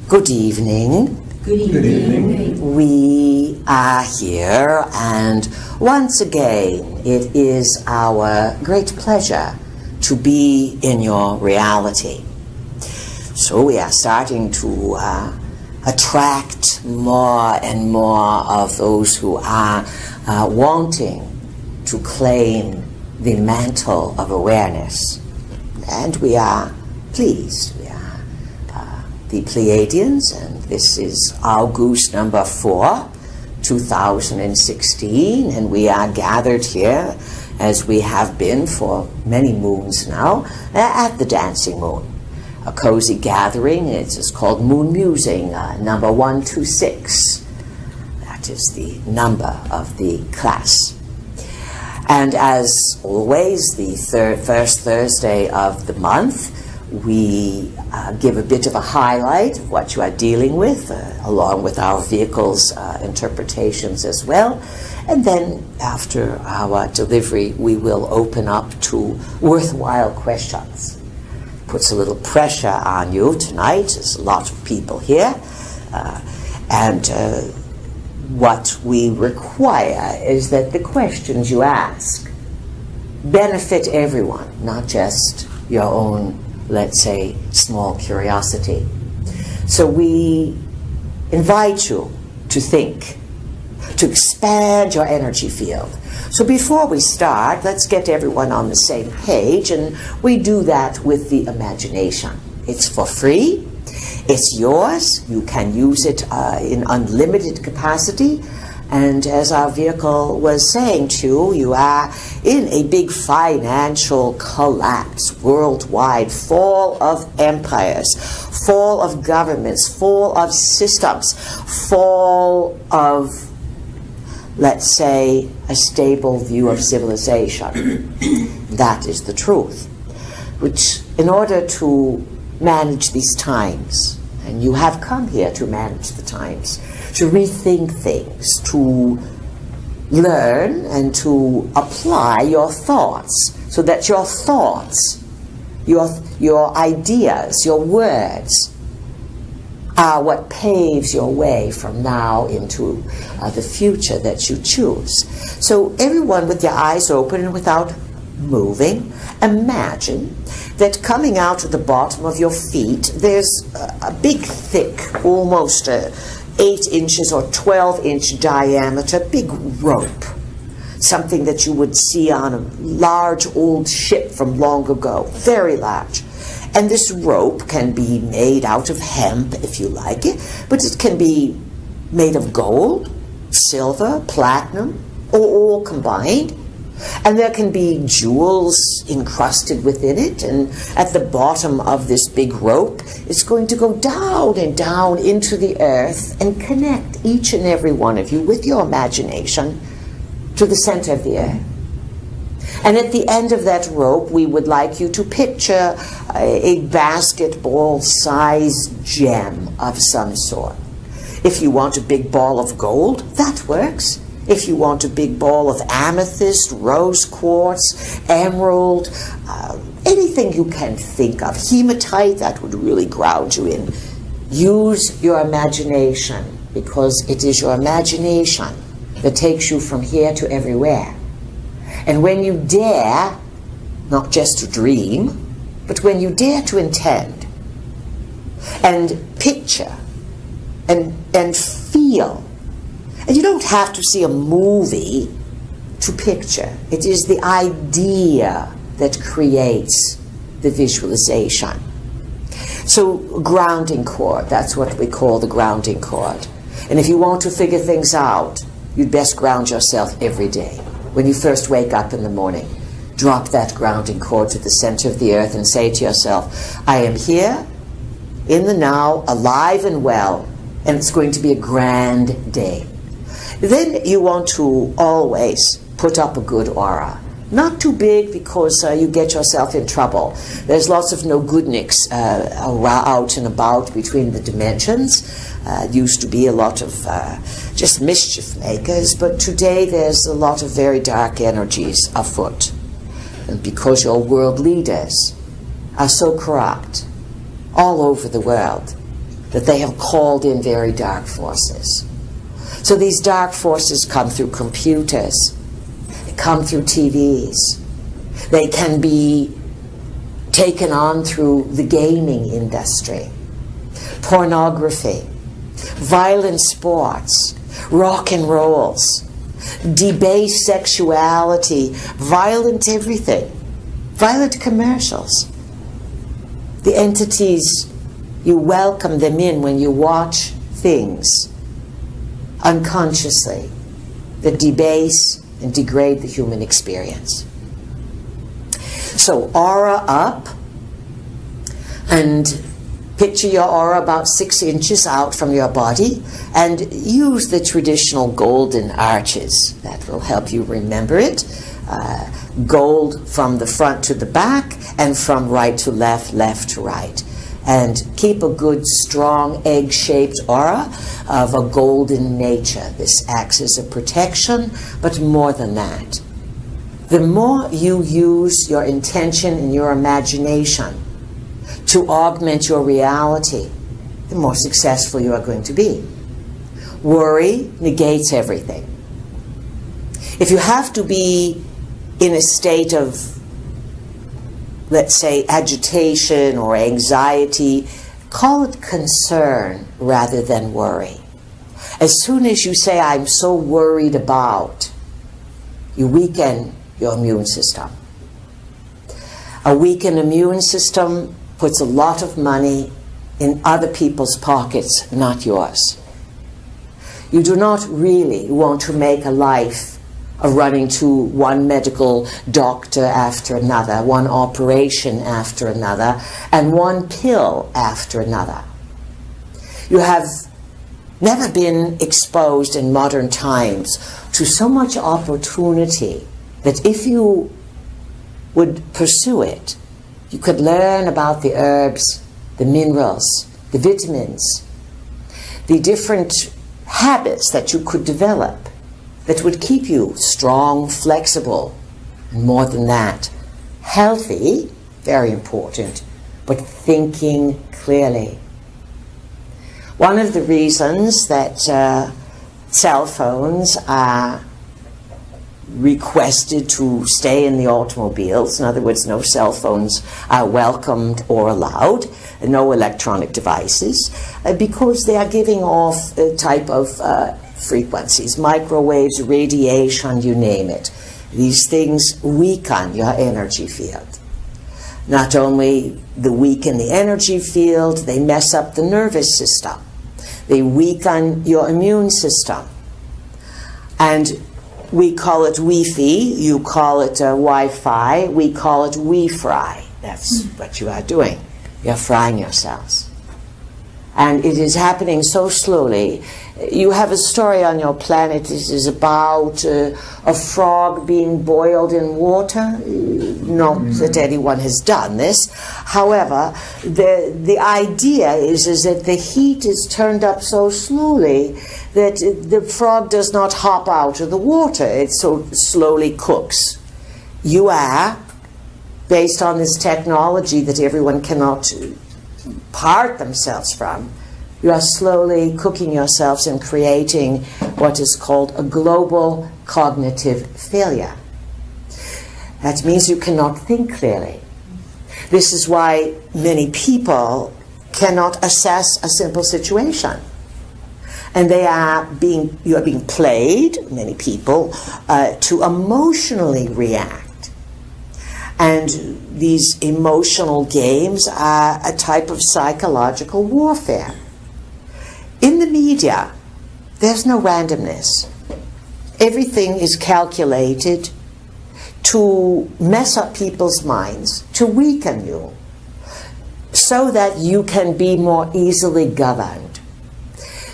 Good evening. Good evening. Good evening. We are here, and once again, it is our great pleasure to be in your reality. So we are starting to attract more and more of those who are wanting to claim the mantle of awareness. And we are pleased. We are the Pleiadians, and this is August number 4, 2016, and we are gathered here, as we have been for many moons now, at the Dancing Moon. A cozy gathering. It's called Moon Musing, number 126. That is the number of the class. And as always, the first Thursday of the month, we give a bit of a highlight of what you are dealing with, along with our vehicles' interpretations as well. And then after our delivery, we will open up to worthwhile questions. Puts a little pressure on you tonight. There's a lot of people here. What we require is that the questions you ask benefit everyone, not just your own, let's say, small curiosity. So we invite you to think, to expand your energy field. So before we start, let's get everyone on the same page, and we do that with the imagination. It's for free. It's yours. You can use it in unlimited capacity. And as our vehicle was saying to you, you are in a big financial collapse worldwide, fall of empires, fall of governments, fall of systems, fall of, let's say, a stable view of civilization. That is the truth. Which, in order to manage these times, and you have come here to manage the times, to rethink things, to learn and to apply your thoughts, so that your thoughts, your ideas, your words are what paves your way from now into the future that you choose. So everyone with your eyes open and without moving, imagine that coming out of the bottom of your feet, there's a big, thick, almost 8 inches or 12-inch diameter, big rope. Something that you would see on a large old ship from long ago, very large. And this rope can be made out of hemp, if you like it, but it can be made of gold, silver, platinum, or all combined. And there can be jewels encrusted within it, and at the bottom of this big rope, it's going to go down and down into the earth and connect each and every one of you with your imagination to the center of the earth. And at the end of that rope, we would like you to picture a basketball-sized gem of some sort. If you want a big ball of gold, that works. If you want a big ball of amethyst, rose quartz, emerald, anything you can think of, hematite, that would really ground you in. Use your imagination, because it is your imagination that takes you from here to everywhere. And when you dare, not just to dream, but when you dare to intend and picture and feel, and you don't have to see a movie to picture. It is the idea that creates the visualization. So grounding cord, that's what we call the grounding cord. And if you want to figure things out, you'd best ground yourself every day. When you first wake up in the morning, drop that grounding cord to the center of the earth and say to yourself, I am here, in the now, alive and well, and it's going to be a grand day. Then you want to always put up a good aura. Not too big, because you get yourself in trouble. There's lots of no-goodniks out and about between the dimensions. Used to be a lot of just mischief makers, but today there's a lot of very dark energies afoot. And because your world leaders are so corrupt all over the world, that they have called in very dark forces. So these dark forces come through computers, they come through TVs, they can be taken on through the gaming industry, pornography, violent sports, rock and rolls, debased sexuality, violent everything, violent commercials. The entities, you welcome them in when you watch things unconsciously that debase and degrade the human experience. So aura up, and picture your aura about 6 inches out from your body, and use the traditional golden arches. That will help you remember it. Gold from the front to the back, and from right to left, left to right. And keep a good, strong, egg-shaped aura of a golden nature. This acts as a protection, but more than that. The more you use your intention and your imagination to augment your reality, the more successful you are going to be. Worry negates everything. If you have to be in a state of, let's say, agitation or anxiety, call it concern rather than worry. As soon as you say, I'm so worried about, you weaken your immune system. A weakened immune system puts a lot of money in other people's pockets, not yours. You do not really want to make a life of running to one medical doctor after another, one operation after another, and one pill after another. You have never been exposed in modern times to so much opportunity that if you would pursue it, you could learn about the herbs, the minerals, the vitamins, the different habits that you could develop that would keep you strong, flexible, and more than that, healthy, very important, but thinking clearly. One of the reasons that cell phones are requested to stay in the automobiles, in other words, no cell phones are welcomed or allowed, no electronic devices, because they are giving off a type of frequencies, microwaves, radiation, you name it. These things weaken your energy field. Not only they weaken the energy field, they mess up the nervous system. They weaken your immune system. And we call it Wi-Fi, you call it Wi-Fi, we call it Wi-Fry. That's what you are doing. You're frying yourselves. And it is happening so slowly. You have a story on your planet. It is about a frog being boiled in water. Not that anyone has done this. However, the idea is that the heat is turned up so slowly that the frog does not hop out of the water. It so slowly cooks. You are, based on this technology that everyone cannot part themselves from, you are slowly cooking yourselves and creating what is called a global cognitive failure. That means you cannot think clearly. This is why many people cannot assess a simple situation. And you are being played, many people, to emotionally react. And these emotional games are a type of psychological warfare. In the media, there's no randomness. Everything is calculated to mess up people's minds, to weaken you, so that you can be more easily governed,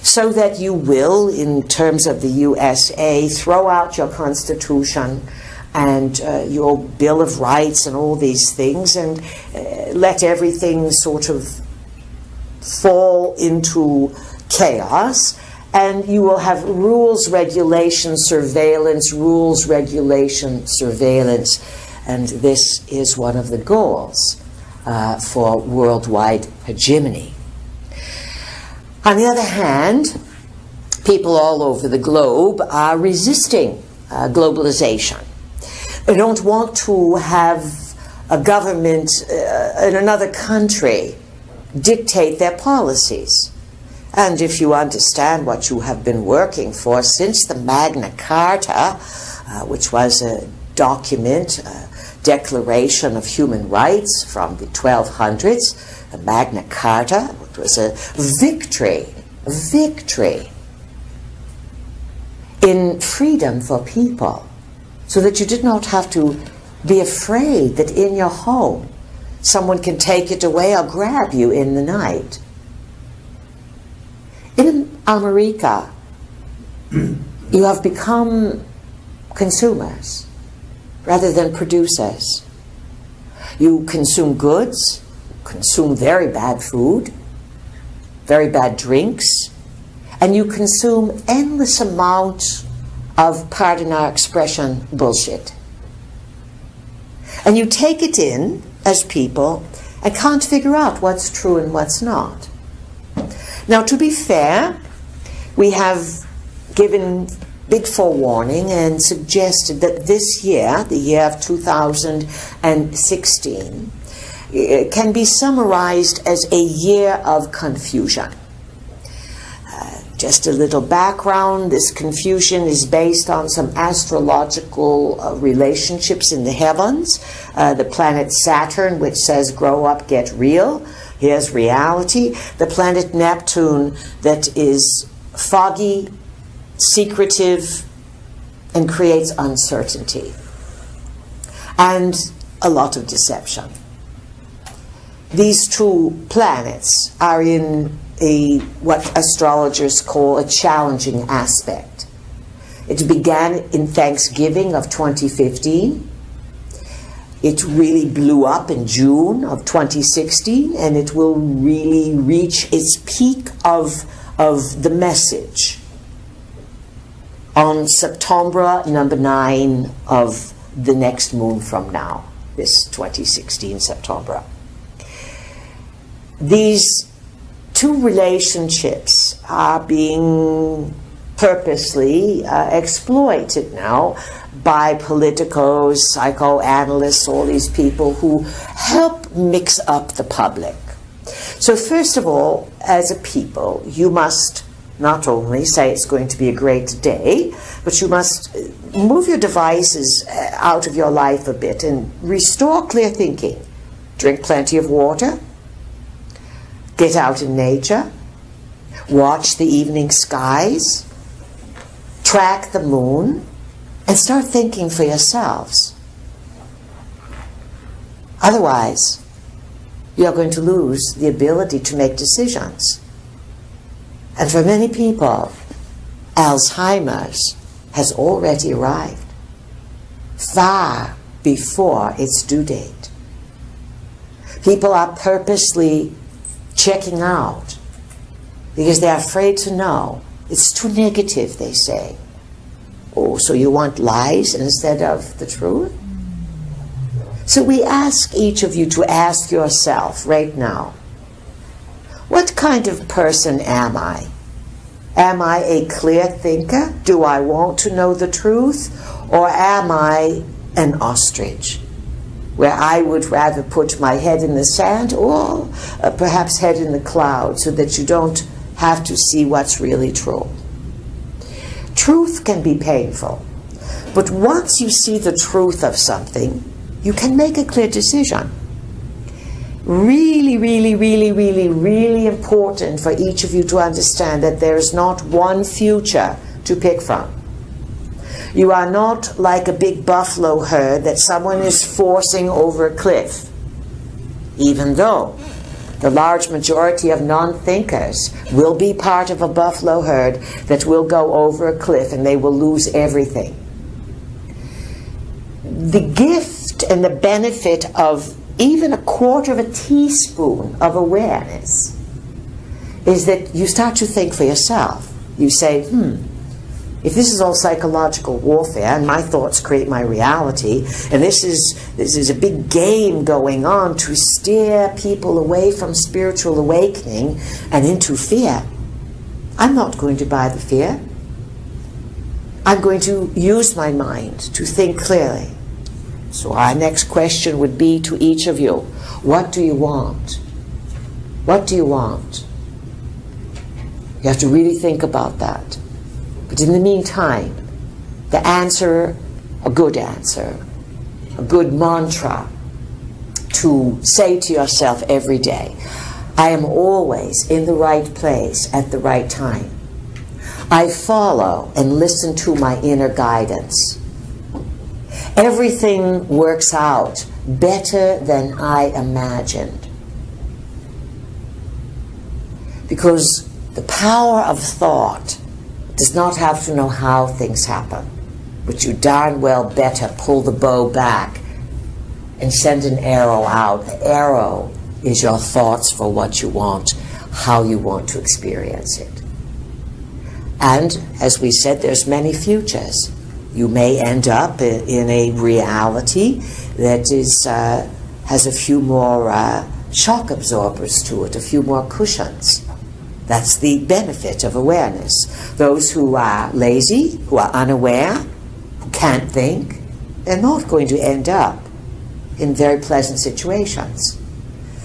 so that you will, in terms of the USA, throw out your Constitution and your Bill of Rights and all these things, and let everything sort of fall into chaos, and you will have rules, regulation, surveillance, rules, regulation, surveillance, and this is one of the goals for worldwide hegemony. On the other hand, people all over the globe are resisting globalization. They don't want to have a government in another country dictate their policies. And if you understand what you have been working for since the Magna Carta, which was a document, a declaration of human rights from the 1200s, the Magna Carta, it was a victory in freedom for people, so that you did not have to be afraid that in your home someone can take it away or grab you in the night. In America, you have become consumers rather than producers. You consume goods, consume very bad food, very bad drinks, and you consume endless amounts of, pardon our expression, bullshit. And you take it in as people and can't figure out what's true and what's not. Now, to be fair, we have given big forewarning and suggested that this year, the year of 2016, can be summarized as a year of confusion. Just a little background, this confusion is based on some astrological relationships in the heavens. The planet Saturn, which says grow up, get real. Here's reality. The planet Neptune, that is foggy, secretive, and creates uncertainty. And a lot of deception. These two planets are in what astrologers call a challenging aspect. It began in Thanksgiving of 2015. It really blew up in June of 2016, and it will really reach its peak of the message on September number 9 of the next moon from now, this 2016 September. These two relationships are being purposely exploited now by politicos, psychoanalysts, all these people who help mix up the public. So first of all, as a people, you must not only say it's going to be a great day, but you must move your devices out of your life a bit and restore clear thinking. Drink plenty of water. Get out in nature, watch the evening skies, track the moon, and start thinking for yourselves. Otherwise, you are going to lose the ability to make decisions. And for many people, Alzheimer's has already arrived, far before its due date. People are purposely checking out because they're afraid to know. It's too negative, they say. Oh, so you want lies instead of the truth? So we ask each of you to ask yourself right now, what kind of person am I? Am I a clear thinker? Do I want to know the truth? Or am I an ostrich, where I would rather put my head in the sand or perhaps head in the clouds so that you don't have to see what's really true? Truth can be painful, but once you see the truth of something, you can make a clear decision. Really, really, really, really, really important for each of you to understand that there is not one future to pick from. You are not like a big buffalo herd that someone is forcing over a cliff, even though the large majority of non-thinkers will be part of a buffalo herd that will go over a cliff and they will lose everything. The gift and the benefit of even a quarter of a teaspoon of awareness is that you start to think for yourself. You say, if this is all psychological warfare and my thoughts create my reality, and this is a big game going on to steer people away from spiritual awakening and into fear, I'm not going to buy the fear. I'm going to use my mind to think clearly. So our next question would be to each of you, what do you want? What do you want? You have to really think about that. But in the meantime, the answer, a good mantra to say to yourself every day, I am always in the right place at the right time. I follow and listen to my inner guidance. Everything works out better than I imagined. Because the power of thought does not have to know how things happen, but you darn well better pull the bow back and send an arrow out. The arrow is your thoughts for what you want, how you want to experience it. And as we said, there's many futures. You may end up in a reality that is has a few more shock absorbers to it, a few more cushions. That's the benefit of awareness. Those who are lazy, who are unaware, who can't think, they're not going to end up in very pleasant situations.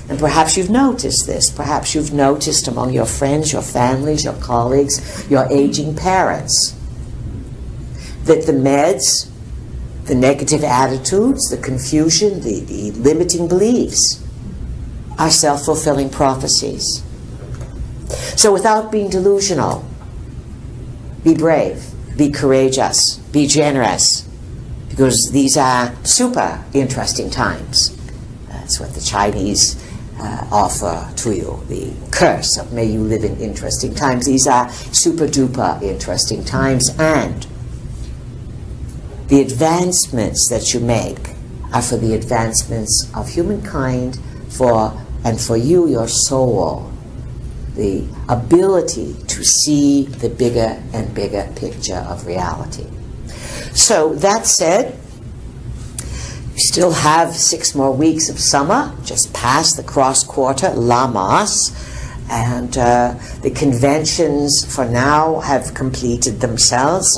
And perhaps you've noticed this. Perhaps you've noticed among your friends, your families, your colleagues, your aging parents, that the meds, the negative attitudes, the confusion, the limiting beliefs are self-fulfilling prophecies. So without being delusional, be brave, be courageous, be generous, because these are super interesting times. That's what the Chinese offer to you, the curse of may you live in interesting times. These are super duper interesting times, and the advancements that you make are for the advancements of humankind, and for you, your soul, the ability to see the bigger and bigger picture of reality. So that said, we still have 6 more weeks of summer, just past the cross quarter, Lamas, and the conventions for now have completed themselves,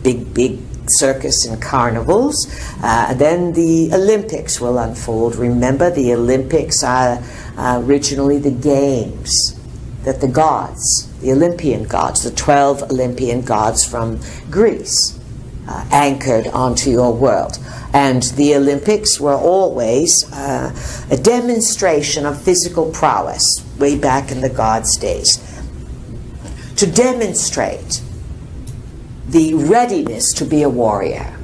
big circus and carnivals. Then the Olympics will unfold. Remember, the Olympics are originally the games that the gods, the Olympian gods, the 12 Olympian gods from Greece, anchored onto your world. And the Olympics were always a demonstration of physical prowess, way back in the gods' days, to demonstrate the readiness to be a warrior.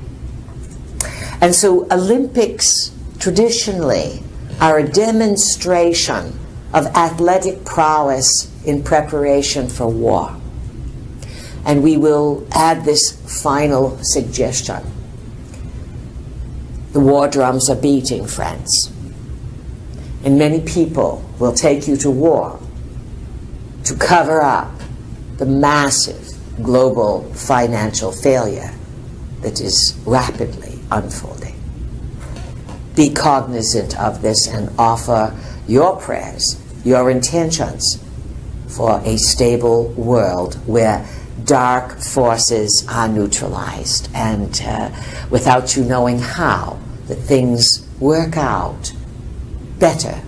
And so Olympics traditionally are a demonstration of athletic prowess in preparation for war. And we will add this final suggestion. The war drums are beating, friends. And many people will take you to war to cover up the massive global financial failure that is rapidly unfolding. Be cognizant of this and offer your prayers, your intentions for a stable world where dark forces are neutralized, and without you knowing how, that things work out better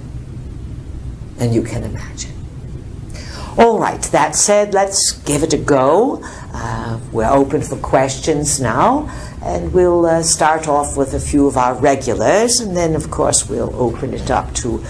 than you can imagine. All right, that said, let's give it a go. We're open for questions now, and we'll start off with a few of our regulars, and then of course we'll open it up to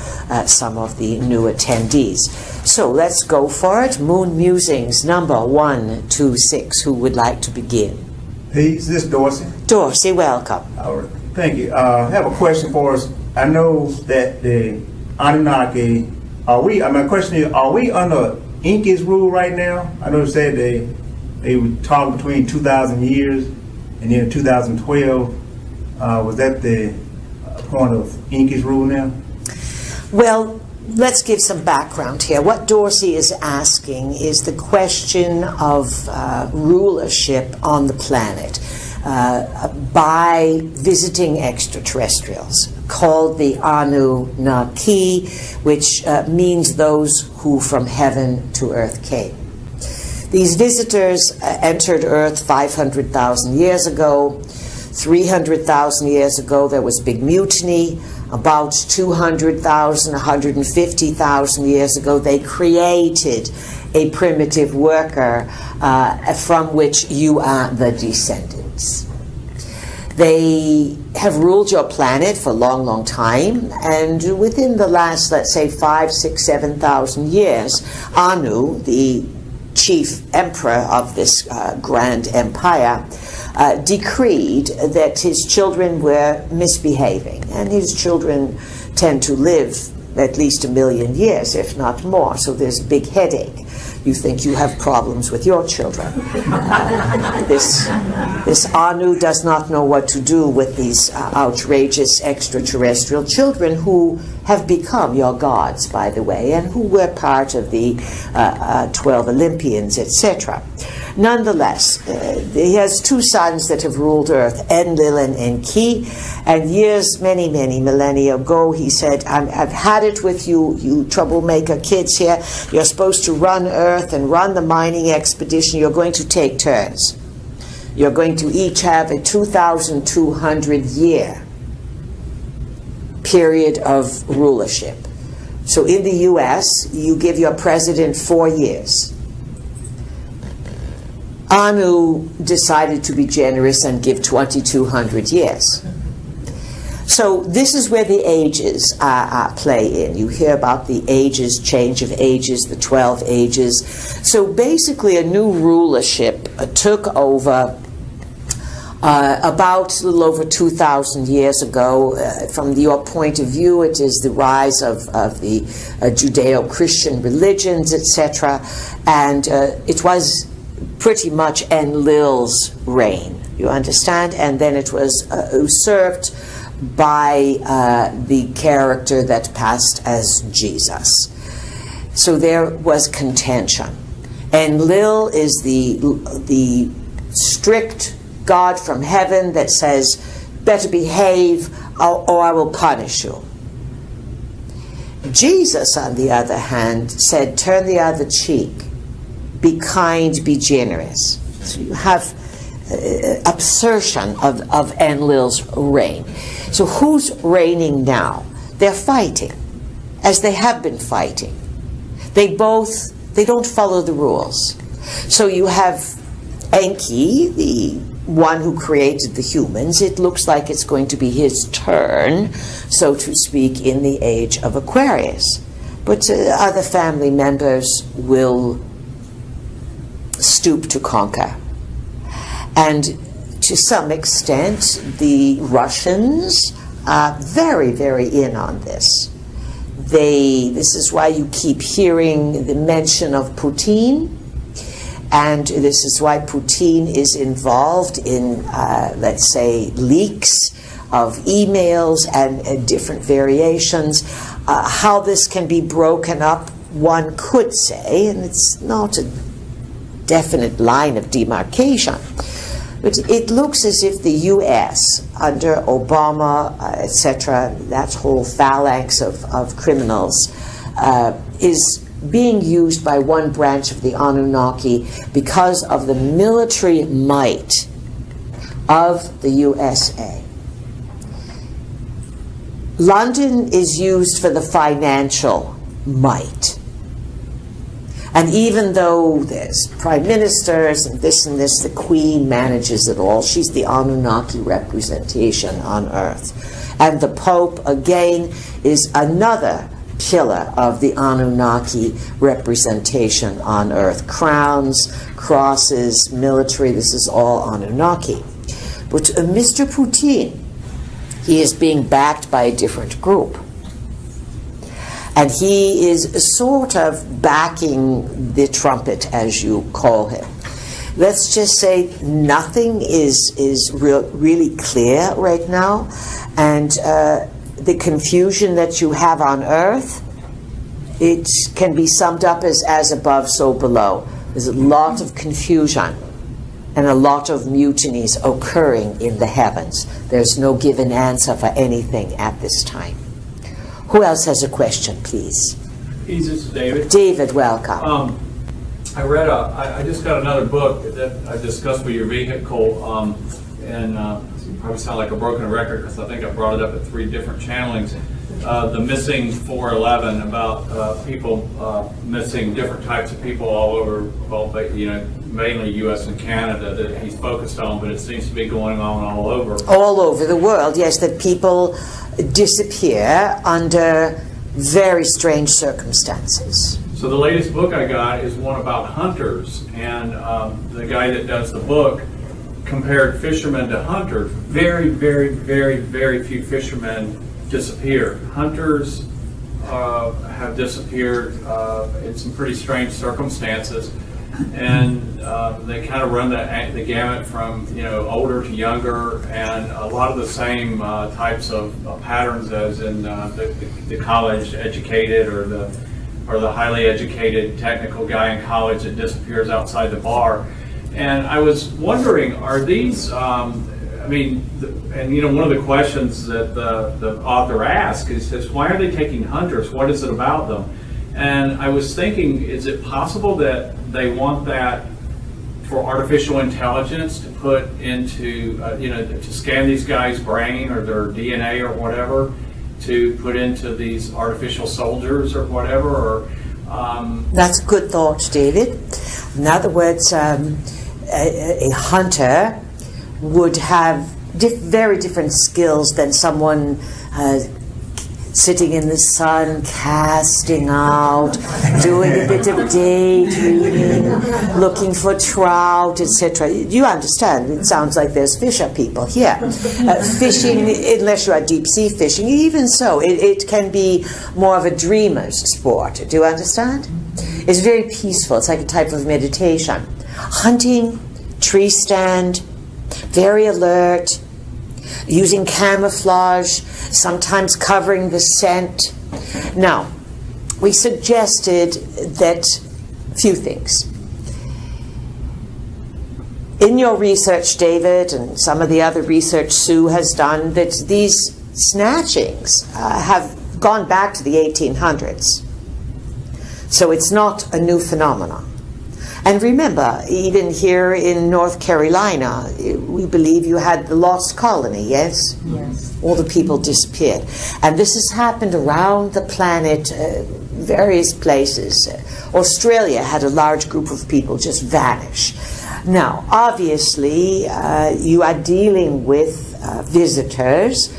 some of the new attendees. So let's go for it. Moon Musings number 126. Who would like to begin? Peace, this is Dorsey. Dorsey, welcome. All right, thank you. I have a question for us. I know that the Anunnaki, my question is, are we under Inca's rule right now? I know they said they were talking between 2,000 years and then 2012. Was that the point of Inca's rule now? Well, let's give some background here. What Dorsey is asking is the question of rulership on the planet by visiting extraterrestrials, called the Anunnaki, which means those who from heaven to earth came. These visitors entered Earth 500,000 years ago. 300,000 years ago, there was a big mutiny. About 200,000, 150,000 years ago, they created a primitive worker from which you are the descendants. They have ruled your planet for a long, long time, and within the last, let's say, 5, 6, 7,000 years, Anu, the chief emperor of this grand empire, decreed that his children were misbehaving, and his children tend to live at least 1 million years, if not more, so there's a big headache. You think you have problems with your children. This Anu does not know what to do with these outrageous extraterrestrial children who have become your gods, by the way, and who were part of the 12 Olympians, etc. Nonetheless, he has 2 sons that have ruled Earth, Enlil and Enki, and years, many, many millennia ago, he said, I've had it with you, you troublemaker kids here. You're supposed to run Earth and run the mining expedition. You're going to take turns. You're going to each have a 2,200-year period of rulership. So in the U.S., you give your president 4 years. Anu decided to be generous and give 2,200 years. So this is where the ages play in. You hear about the ages, change of ages, the 12 ages. So basically a new rulership took over about a little over 2,000 years ago. From your point of view, it is the rise of the Judeo-Christian religions, etc. And it was pretty much Enlil's reign, you understand? And then it was usurped by the character that passed as Jesus. So there was contention. Enlil is the strict God from heaven that says, better behave or I will punish you. Jesus, on the other hand, said, turn the other cheek. Be kind, be generous. So you have absorption of Enlil's reign. So who's reigning now? They're fighting, as they have been fighting. They don't follow the rules. So you have Enki, the one who created the humans. It looks like it's going to be his turn, so to speak, in the age of Aquarius. But other family members will stoop to conquer. And to some extent, the Russians are very, very in on this. This is why you keep hearing the mention of Putin, and this is why Putin is involved in, let's say, leaks of emails and different variations. How this can be broken up, one could say, and it's not a definite line of demarcation, but it looks as if the U.S., under Obama, etc., that whole phalanx of criminals, is being used by one branch of the Anunnaki because of the military might of the USA. London is used for the financial might. And even though there's prime ministers and this, the Queen manages it all. She's the Anunnaki representation on Earth. And the Pope, again, is another pillar of the Anunnaki representation on Earth. Crowns, crosses, military, this is all Anunnaki. But Mr. Putin, he is being backed by a different group. And he is sort of backing the trumpet, as you call him. Let's just say nothing is really clear right now. And the confusion that you have on Earth, it can be summed up as above, so below. There's a lot of confusion and a lot of mutinies occurring in the heavens. There's no given answer for anything at this time. Who else has a question, please? This is David. David, welcome. I just got another book that I discussed with your vehicle, and you probably sound like a broken record because I think I brought it up at 3 different channelings. The Missing 411, about people missing, different types of people all over, well, mainly U.S. and Canada that he's focused on, but it seems to be going on all over. All over the world, yes, that people disappear under very strange circumstances. So the latest book I got is one about hunters, and the guy that does the book compared fishermen to hunters. Very, very, very, very few fishermen disappear. Hunters have disappeared in some pretty strange circumstances, and they kind of run the gamut from older to younger, and a lot of the same types of patterns as in the college educated or the highly educated technical guy in college that disappears outside the bar. And I was wondering, are these, one of the questions that the author asks is why are they taking hunters? What is it about them? And I was thinking, is it possible that they want that for artificial intelligence to put into, to scan these guys' brain or their DNA or whatever, to put into these artificial soldiers or whatever? Or That's a good thought, David. In other words, a hunter would have very different skills than someone sitting in the sun, casting out, doing a bit of daydreaming, looking for trout, etc. You understand, it sounds like there's fisher people here. Fishing, unless you are deep sea fishing, even so, it can be more of a dreamer's sport. Do you understand? It's very peaceful. It's like a type of meditation. Hunting, tree stand, very alert, using camouflage, sometimes covering the scent. Now, we suggested that few things. In your research, David, and some of the other research Sue has done, that these snatchings have gone back to the 1800s. So it's not a new phenomenon. And remember, even here in North Carolina, we believe you had the lost colony, yes? Yes. All the people disappeared. And this has happened around the planet, various places. Australia had a large group of people just vanish. Now, obviously, you are dealing with visitors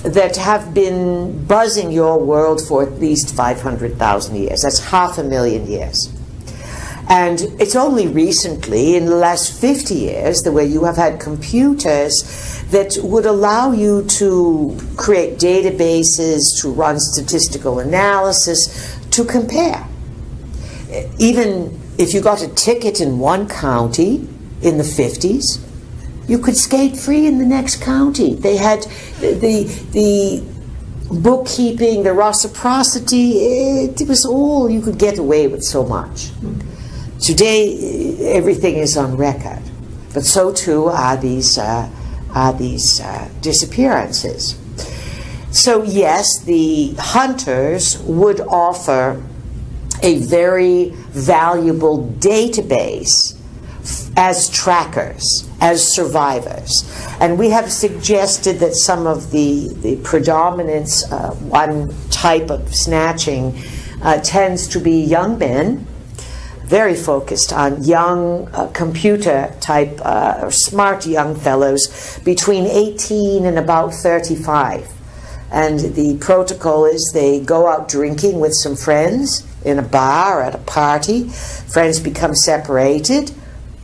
that have been buzzing your world for at least 500,000 years. That's 500,000 years. And it's only recently, in the last 50 years, the way you have had computers that would allow you to create databases, to run statistical analysis, to compare. Even if you got a ticket in one county in the 50s, you could skate free in the next county. They had the bookkeeping, the reciprocity, it was all, you could get away with so much. Today, everything is on record, but so too are these disappearances. So yes, the hunters would offer a very valuable database as trackers, as survivors. And we have suggested that some of the predominance, one type of snatching tends to be young men, very focused on young computer type or smart young fellows between 18 and about 35. And the protocol is they go out drinking with some friends in a bar or at a party. Friends become separated.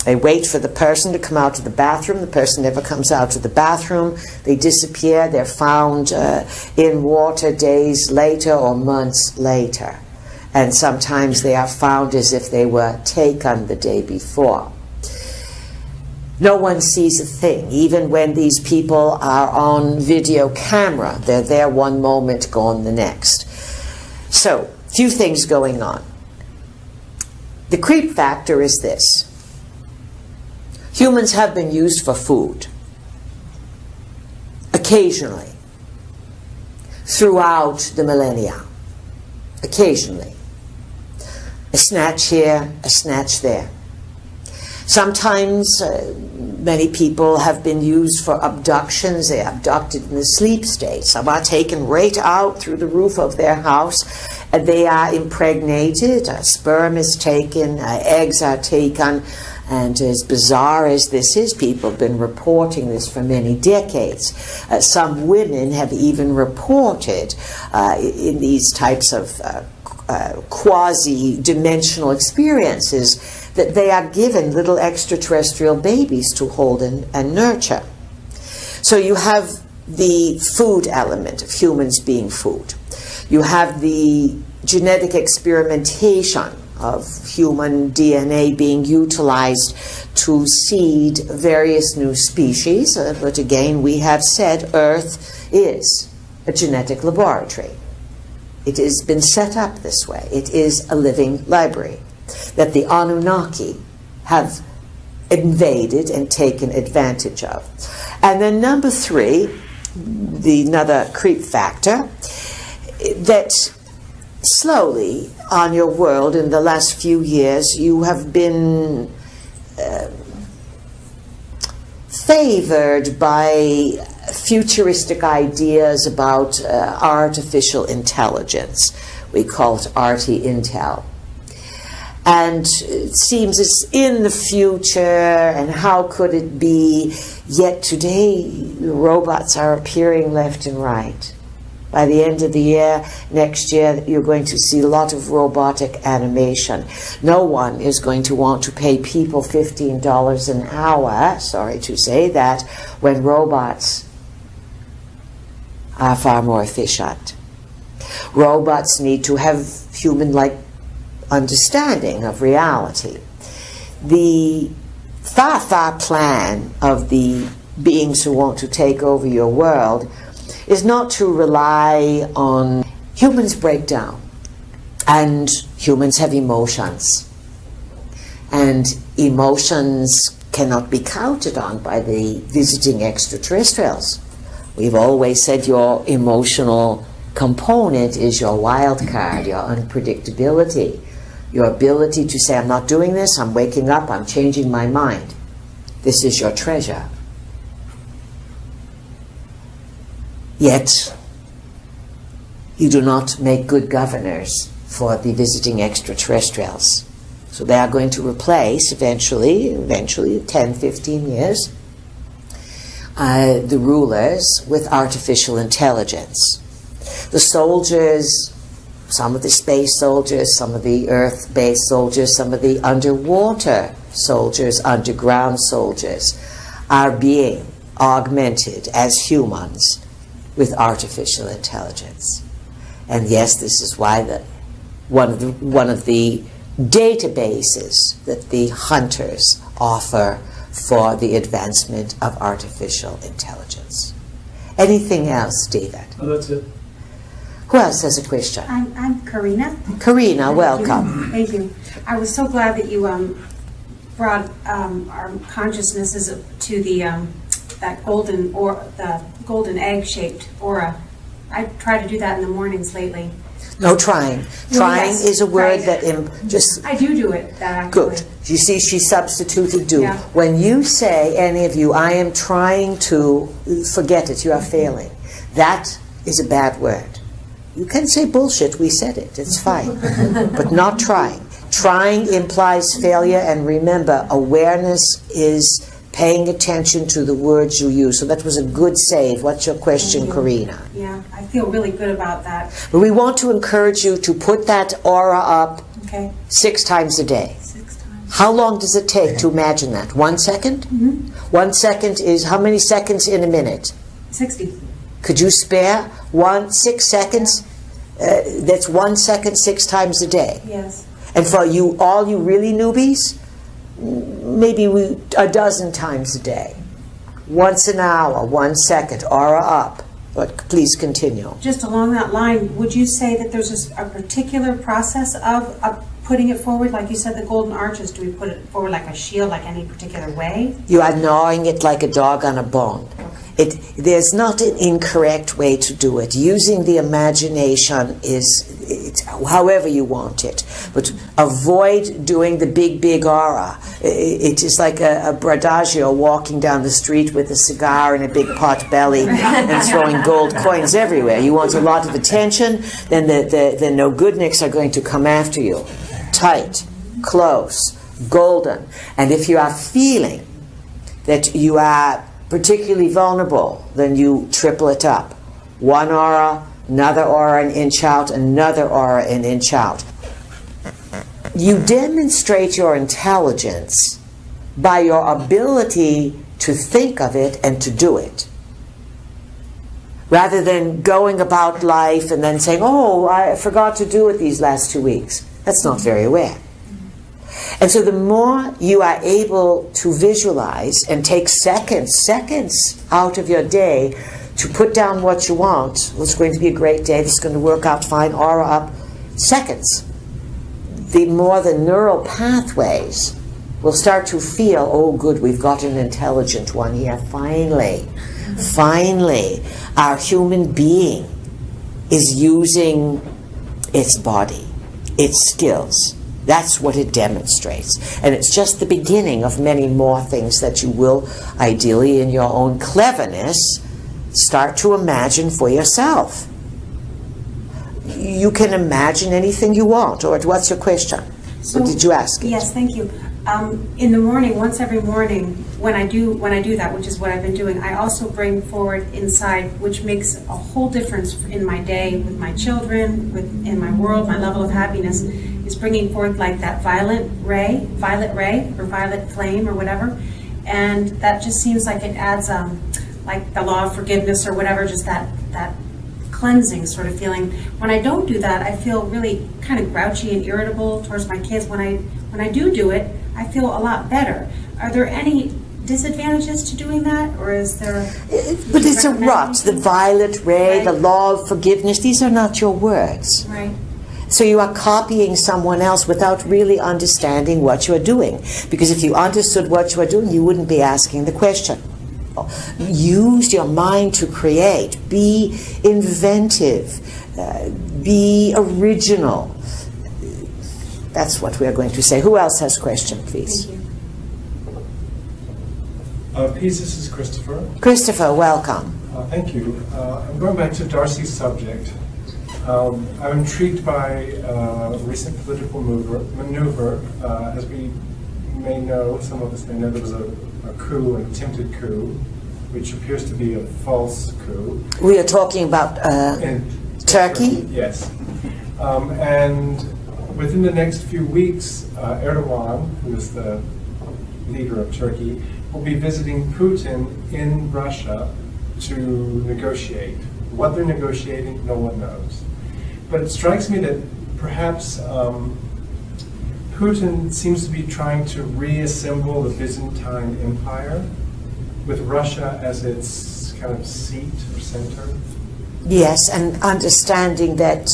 They wait for the person to come out of the bathroom. The person never comes out of the bathroom. They disappear. They're found in water days later or months later. And sometimes they are found as if they were taken the day before. No one sees a thing, even when these people are on video camera. They're there one moment, gone the next. So, few things going on. The creep factor is this. Humans have been used for food, occasionally, throughout the millennia, occasionally. a snatch here, a snatch there. Sometimes many people have been used for abductions. They're abducted in the sleep state. Some are taken right out through the roof of their house, and they are impregnated. Sperm is taken, eggs are taken, and as bizarre as this is, people have been reporting this for many decades. Some women have even reported in these types of quasi-dimensional experiences that they are given little extraterrestrial babies to hold and nurture. So you have the food element of humans being food. You have the genetic experimentation of human DNA being utilized to seed various new species. But again, we have said Earth is a genetic laboratory. It has been set up this way. It is a living library that the Anunnaki have invaded and taken advantage of. And then number three, another creep factor, that slowly on your world in the last few years you have been favored by futuristic ideas about artificial intelligence. We call it arty intel. And it seems it's in the future, and how could it be? Yet today, robots are appearing left and right. By the end of the year, next year, you're going to see a lot of robotic animation. No one is going to want to pay people $15 an hour, sorry to say that, when robots are far more efficient. Robots need to have human-like understanding of reality. The far plan of the beings who want to take over your world is not to rely on humans break down, and humans have emotions, and emotions cannot be counted on by the visiting extraterrestrials. We've always said your emotional component is your wild card, your unpredictability, your ability to say, I'm not doing this, I'm waking up, I'm changing my mind. This is your treasure. Yet, you do not make good governors for the visiting extraterrestrials. So they are going to replace eventually 10, 15 years, the rulers with artificial intelligence. The soldiers, some of the space soldiers, some of the earth-based soldiers, some of the underwater soldiers, underground soldiers, are being augmented as humans with artificial intelligence. And yes, this is why one of the databases that the hunters offer for the advancement of artificial intelligence. Anything else, Stephen? Oh, that's it. Who else has a question? I'm Karina. Karina, welcome. Thank you. I was so glad that you brought our consciousnesses to the that golden egg-shaped aura. I try to do that in the mornings lately. No trying. Well, Trying yes, is a word right. that just... I do it. Actually. Good. You see, she substituted do. Yeah. When you say, any of you, I am trying to, forget it, you are failing. That is a bad word. You can say bullshit, we said it, it's fine. But not trying. Trying implies failure, and remember, awareness is paying attention to the words you use. So that was a good save. What's your question, Karina? Yeah, I feel really good about that. But we want to encourage you to put that aura up 6 times a day. 6 times. How long does it take to imagine that? 1 second? 1 second is how many seconds in a minute? 60. Could you spare 6 seconds? That's 1 second 6 times a day. Yes. And for you, all you really newbies, maybe a dozen times a day. Once an hour, 1 second, aura up. But please continue. Just along that line, would you say that there's a particular process of putting it forward? Like you said, the golden arches, do we put it forward like a shield, like any particular way? You are gnawing it like a dog on a bone. There's not an incorrect way to do it. Using the imagination is however you want it. But avoid doing the big aura. It is like a bradagio walking down the street with a cigar and a big pot belly and throwing gold coins everywhere. You want a lot of attention, then the no-goodniks are going to come after you. Tight, close, golden. And if you are feeling that you are particularly vulnerable, then you triple it up. One aura, another aura an inch out, another aura an inch out. You demonstrate your intelligence by your ability to think of it and to do it, rather than going about life and then saying, oh, I forgot to do it these last 2 weeks. That's not very aware. And so the more you are able to visualize and take seconds out of your day to put down what you want, well, it's going to be a great day, this is going to work out fine, aura up, seconds, the more the neural pathways will start to feel, oh good, we've got an intelligent one here, finally, our human being is using its body, its skills. That's what it demonstrates. And it's just the beginning of many more things that you will, ideally in your own cleverness, start to imagine for yourself. You can imagine anything you want. Or what's your question? So, or did you ask it? Yes, thank you. In the morning, once every morning, when I do that, which is what I've been doing, I also bring forward inside, which makes a whole difference in my day, with my children, in my world, my level of happiness, is bringing forth like that violet ray, or violet flame, or whatever. And that just seems like it adds, like the law of forgiveness or whatever, just that cleansing sort of feeling. When I don't do that, I feel really kind of grouchy and irritable towards my kids. When I do it, I feel a lot better. Are there any disadvantages to doing that, or is there? But it's a rot. The violet ray, the law of forgiveness. These are not your words. Right. So you are copying someone else without really understanding what you are doing. Because if you understood what you are doing, you wouldn't be asking the question. Use your mind to create. Be inventive. Be original. That's what we are going to say. Who else has a question, please? Thank you. Peace, this is Christopher. Christopher, welcome. Thank you. I'm going back to Darcy's subject. I'm intrigued by a recent political maneuver. As we may know, some of us may know, there was a coup, an attempted coup, which appears to be a false coup. We are talking about Turkey? Yes. And within the next few weeks, Erdogan, who is the leader of Turkey, will be visiting Putin in Russia to negotiate. What they're negotiating, no one knows. But it strikes me that perhaps Putin seems to be trying to reassemble the Byzantine Empire with Russia as its kind of seat or center. Yes, and understanding that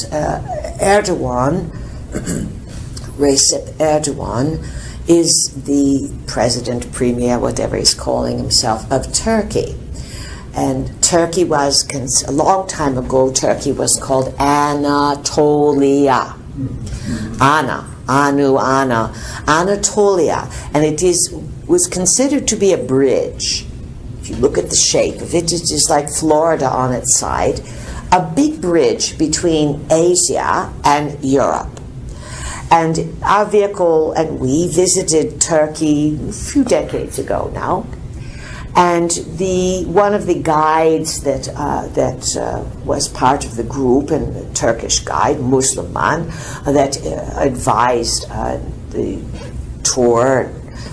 Recep Erdogan, is the president, premier, whatever he's calling himself, of Turkey. And Turkey was, a long time ago, Turkey was called Anatolia. Anatolia. And it was considered to be a bridge. If you look at the shape of it, it is like Florida on its side. A big bridge between Asia and Europe. And our vehicle and we visited Turkey a few decades ago now. And one of the guides that was part of the group, and a Turkish guide, Muslim man, that advised the tour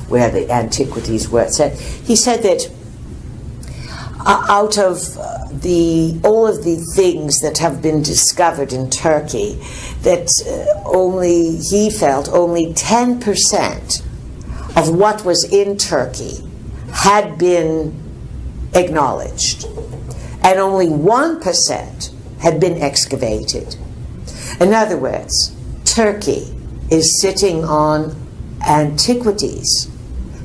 where the antiquities were, he said that out of all of the things that have been discovered in Turkey, that he felt only 10% of what was in Turkey had been acknowledged, and only 1% had been excavated. In other words, Turkey is sitting on antiquities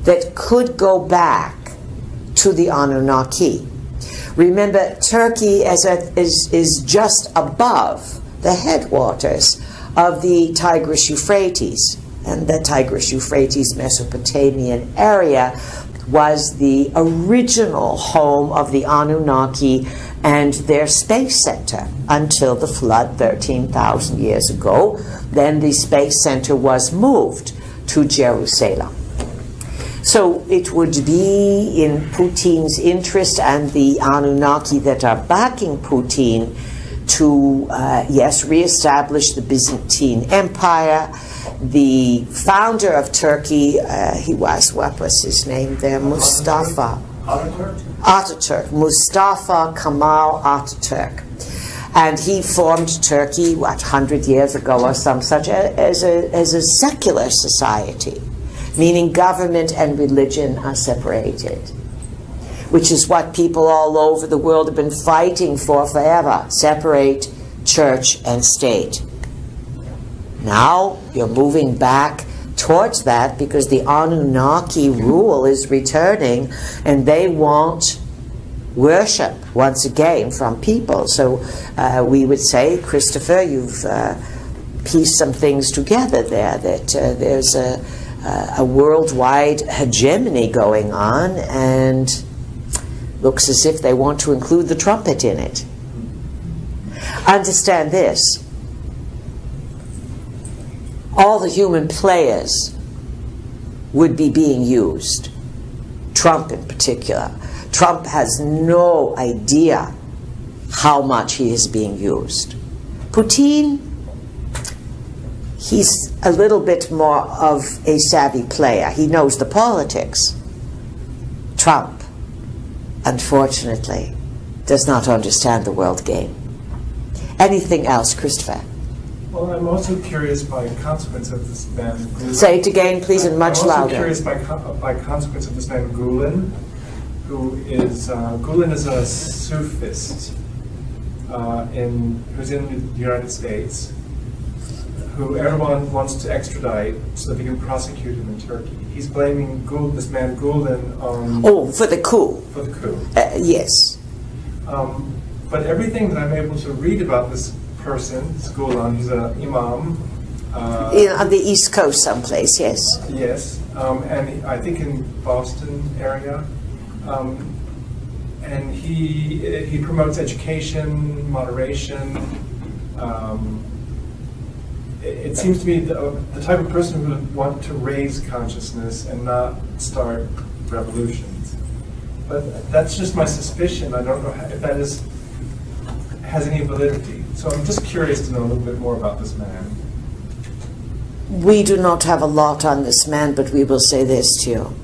that could go back to the Anunnaki. Remember, Turkey is just above the headwaters of the Tigris-Euphrates. And the Tigris-Euphrates Mesopotamian area was the original home of the Anunnaki and their space center until the flood 13,000 years ago. Then the space center was moved to Jerusalem. So it would be in Putin's interest and the Anunnaki that are backing Putin to, yes, reestablish the Byzantine Empire. The founder of Turkey, what was his name there? Mustafa. Ataturk. Mustafa Kemal Ataturk. And he formed Turkey, 100 years ago or some such, as a secular society, meaning government and religion are separated, which is what people all over the world have been fighting for forever, separate church and state. Now you're moving back towards that because the Anunnaki rule is returning and they want worship once again from people. So we would say, Christopher, you've pieced some things together there, that there's a worldwide hegemony going on, and looks as if they want to include the trumpet in it. Understand this. All the human players would be being used. Trump in particular. Trump has no idea how much he is being used. Putin, he's a little bit more of a savvy player. He knows the politics. Trump, unfortunately, does not understand the world game. Anything else, Christopher? Well, I'm also curious by consequence of this man. Say it again, please, and much louder. I'm also curious by consequence of this man Gulen, Gulen is a Sufist who's in the United States, who Erdogan wants to extradite so that he can prosecute him in Turkey. He's blaming this man Gulen on... Oh, for the coup. For the coup. Yes. But everything that I'm able to read about this person, this Gulen, he's an imam. On the East Coast someplace, yes. Yes, and I think in Boston area. And he promotes education, moderation. It seems to me the type of person who would want to raise consciousness and not start revolutions. But that's just my suspicion. I don't know if that has any validity. So I'm just curious to know a little bit more about this man. We do not have a lot on this man, but we will say this to you.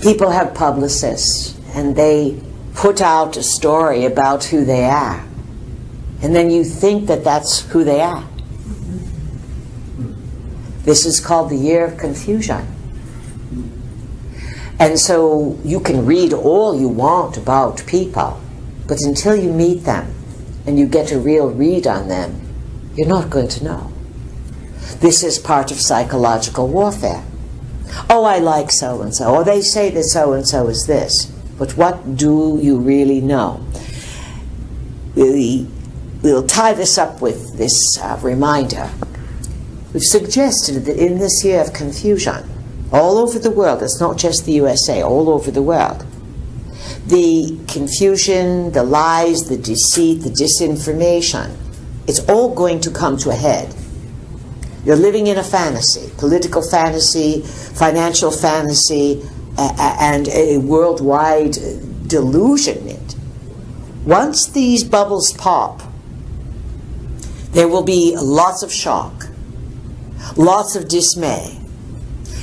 People have publicists, and they put out a story about who they are. And then you think that that's who they are. This is called the year of confusion. And so you can read all you want about people, but until you meet them and you get a real read on them, you're not going to know. This is part of psychological warfare. Oh, I like so-and-so, or they say that so-and-so is this, but what do you really know? We'll tie this up with this reminder. We've suggested that in this year of confusion, all over the world, it's not just the USA, all over the world, the confusion, the lies, the deceit, the disinformation, it's all going to come to a head. You're living in a fantasy, political fantasy, financial fantasy, and a worldwide delusionment. Once these bubbles pop, there will be lots of shock, lots of dismay.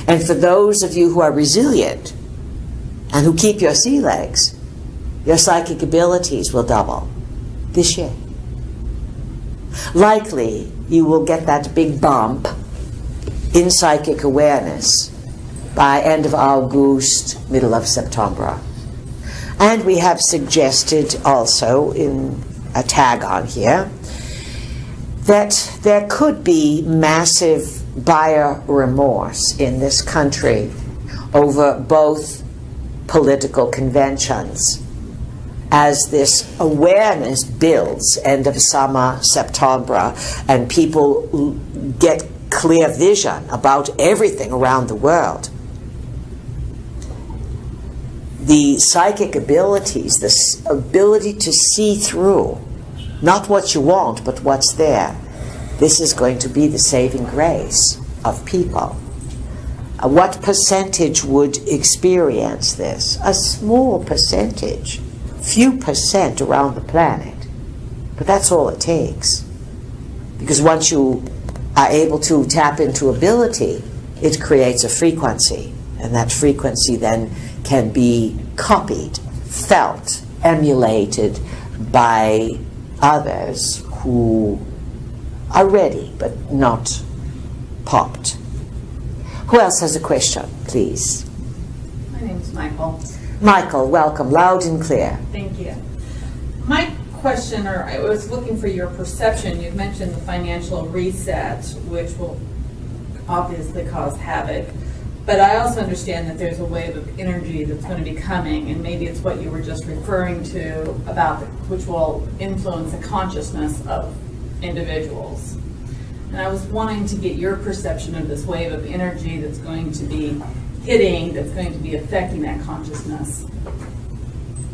And for those of you who are resilient and who keep your sea legs, your psychic abilities will double this year. Likely, you will get that big bump in psychic awareness by end of August, middle of September. And we have suggested also in a tag on here that there could be massive buyer remorse in this country over both political conventions. as this awareness builds, end of summer, September, and people get clear vision about everything around the world, the psychic abilities, the ability to see through, not what you want, but what's there, this is going to be the saving grace of people. What percentage would experience this? A small percentage, few percent around the planet. But that's all it takes. Because once you are able to tap into ability, it creates a frequency. And that frequency then can be copied, felt, emulated by others who are ready but not popped. Who else has a question, please? My name is Michael. Michael, welcome, loud and clear. Thank you. My question, or I was looking for your perception, you've mentioned the financial reset, which will obviously cause havoc, but I also understand that there's a wave of energy that's going to be coming, and maybe it's what you were just referring to about which will influence the consciousness of individuals. And I was wanting to get your perception of this wave of energy that's going to be hitting, that's going to be affecting that consciousness.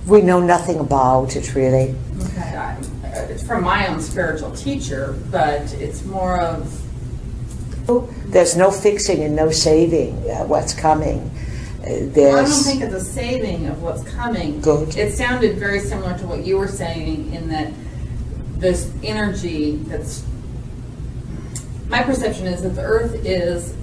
We know nothing about it, really. Okay, it's from my own spiritual teacher, but it's more of... There's no fixing and no saving what's coming. I don't think it's a saving of what's coming. Good. It sounded very similar to what you were saying in that this energy that's... My perception is that the Earth is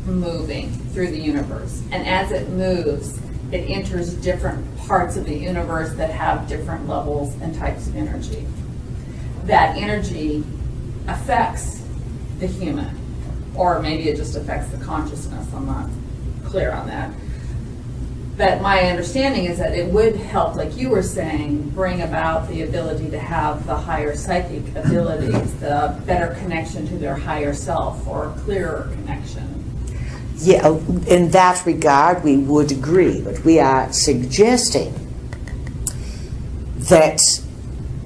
moving through the universe, and as it moves, it enters different parts of the universe that have different levels and types of energy. That energy affects the human, or maybe it just affects the consciousness. I'm not clear on that. But my understanding is that it would help, like you were saying, bring about the ability to have the higher psychic abilities, the better connection to their higher self, or a clearer connection. Yeah, in that regard, we would agree, but we are suggesting that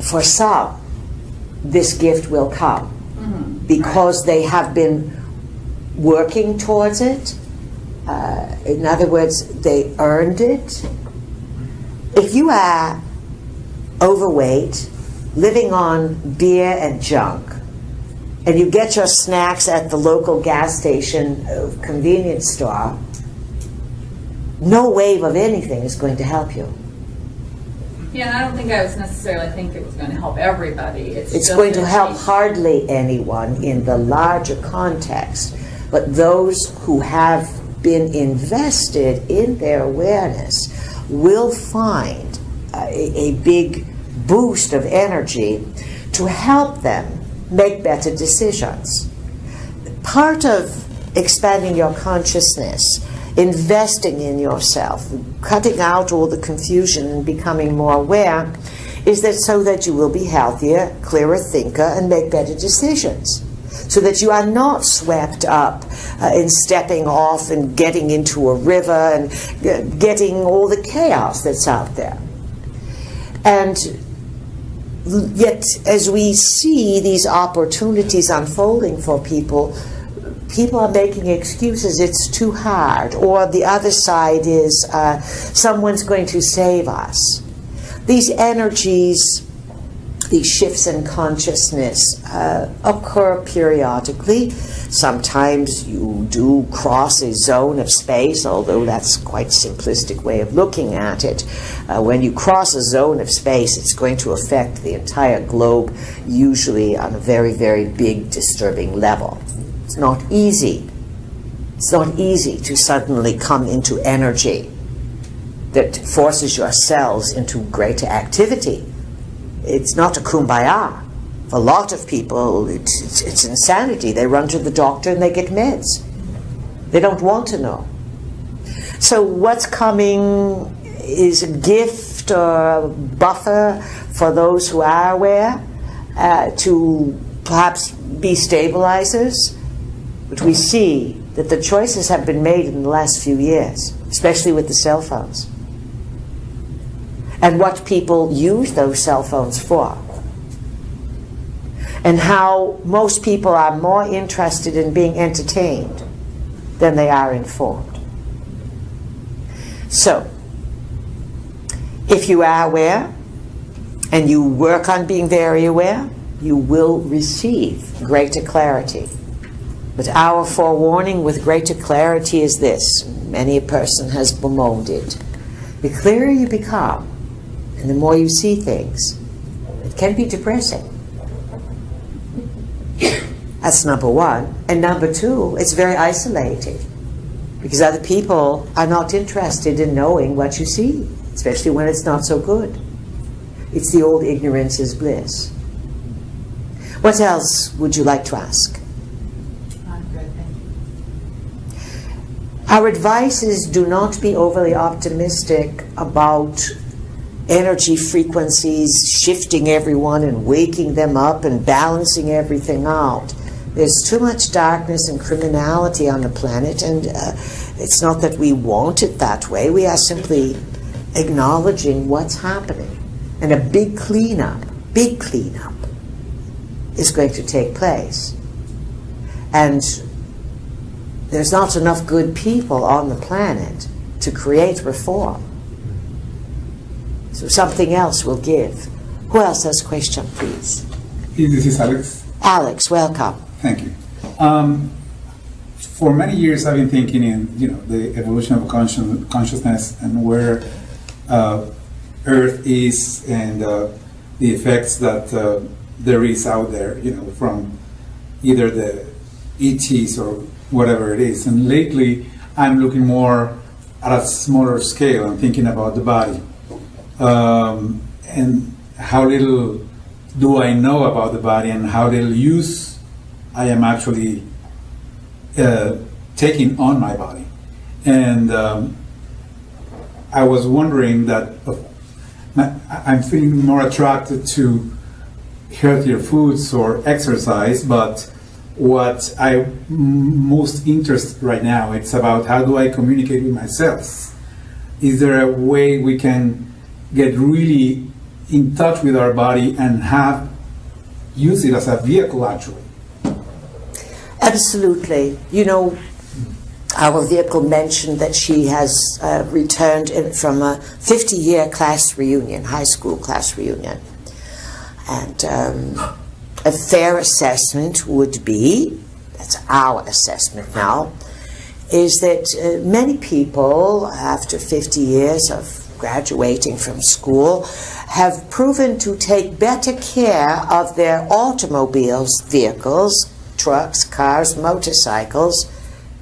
for some, this gift will come because they have been working towards it. In other words, they earned it. If you are overweight, living on beer and junk, and you get your snacks at the local gas station convenience store, no wave of anything is going to help you. Yeah, and I don't think I was necessarily think it was going to help everybody. It's going to help hardly anyone in the larger context, but those who have been invested in their awareness will find a big boost of energy to help them make better decisions. Part of expanding your consciousness, investing in yourself, cutting out all the confusion and becoming more aware, is that so that you will be healthier, clearer thinker, and make better decisions. So that you are not swept up in stepping off and getting into a river and getting all the chaos that's out there. And yet, as we see these opportunities unfolding for people, people are making excuses. It's too hard. Or the other side is someone's going to save us. These energies, these shifts in consciousness occur periodically. Sometimes you do cross a zone of space, although that's quite a simplistic way of looking at it. When you cross a zone of space, it's going to affect the entire globe, usually on a very, very big, disturbing level. It's not easy. It's not easy to suddenly come into energy that forces your cells into greater activity. It's not a kumbaya. For a lot of people, it's insanity. They run to the doctor and they get meds. They don't want to know. So what's coming is a gift or a buffer for those who are aware to perhaps be stabilizers. But we see that the choices have been made in the last few years, especially with the cell phones. and what people use those cell phones for, and how most people are more interested in being entertained than they are informed. So, if you are aware, and you work on being very aware, you will receive greater clarity. But our forewarning with greater clarity is this. Many a person has bemoaned it. The clearer you become, and the more you see things, it can be depressing. That's number one. And number two, it's very isolating, because other people are not interested in knowing what you see, especially when it's not so good. It's the old ignorance is bliss. What else would you like to ask? Our advice is, do not be overly optimistic about energy frequencies shifting everyone and waking them up and balancing everything out. There's too much darkness and criminality on the planet, and it's not that we want it that way. We are simply acknowledging what's happening. And a big cleanup is going to take place. And there's not enough good people on the planet to create reform. So something else will give. Who else has a question, please? This is Alex. Alex, welcome. Thank you. For many years, I've been thinking in the evolution of consciousness and where Earth is, and the effects that there is out there, from either the ETs or whatever it is. And lately, I'm looking more at a smaller scale. I'm thinking about the body, and how little do I know about the body, and how little use I am actually taking on my body. And I was wondering that I'm feeling more attracted to healthier foods or exercise, but what I'm most interested right now, it's about how do I communicate with myself. Is there a way we can get really in touch with our body and use it as a vehicle, actually? Absolutely. Our vehicle mentioned that she has returned from a 50-year class reunion, high school class reunion. And a fair assessment would be, that's our assessment now, is that many people, after 50 years of graduating from school, have proven to take better care of their automobiles, vehicles, trucks, cars, motorcycles,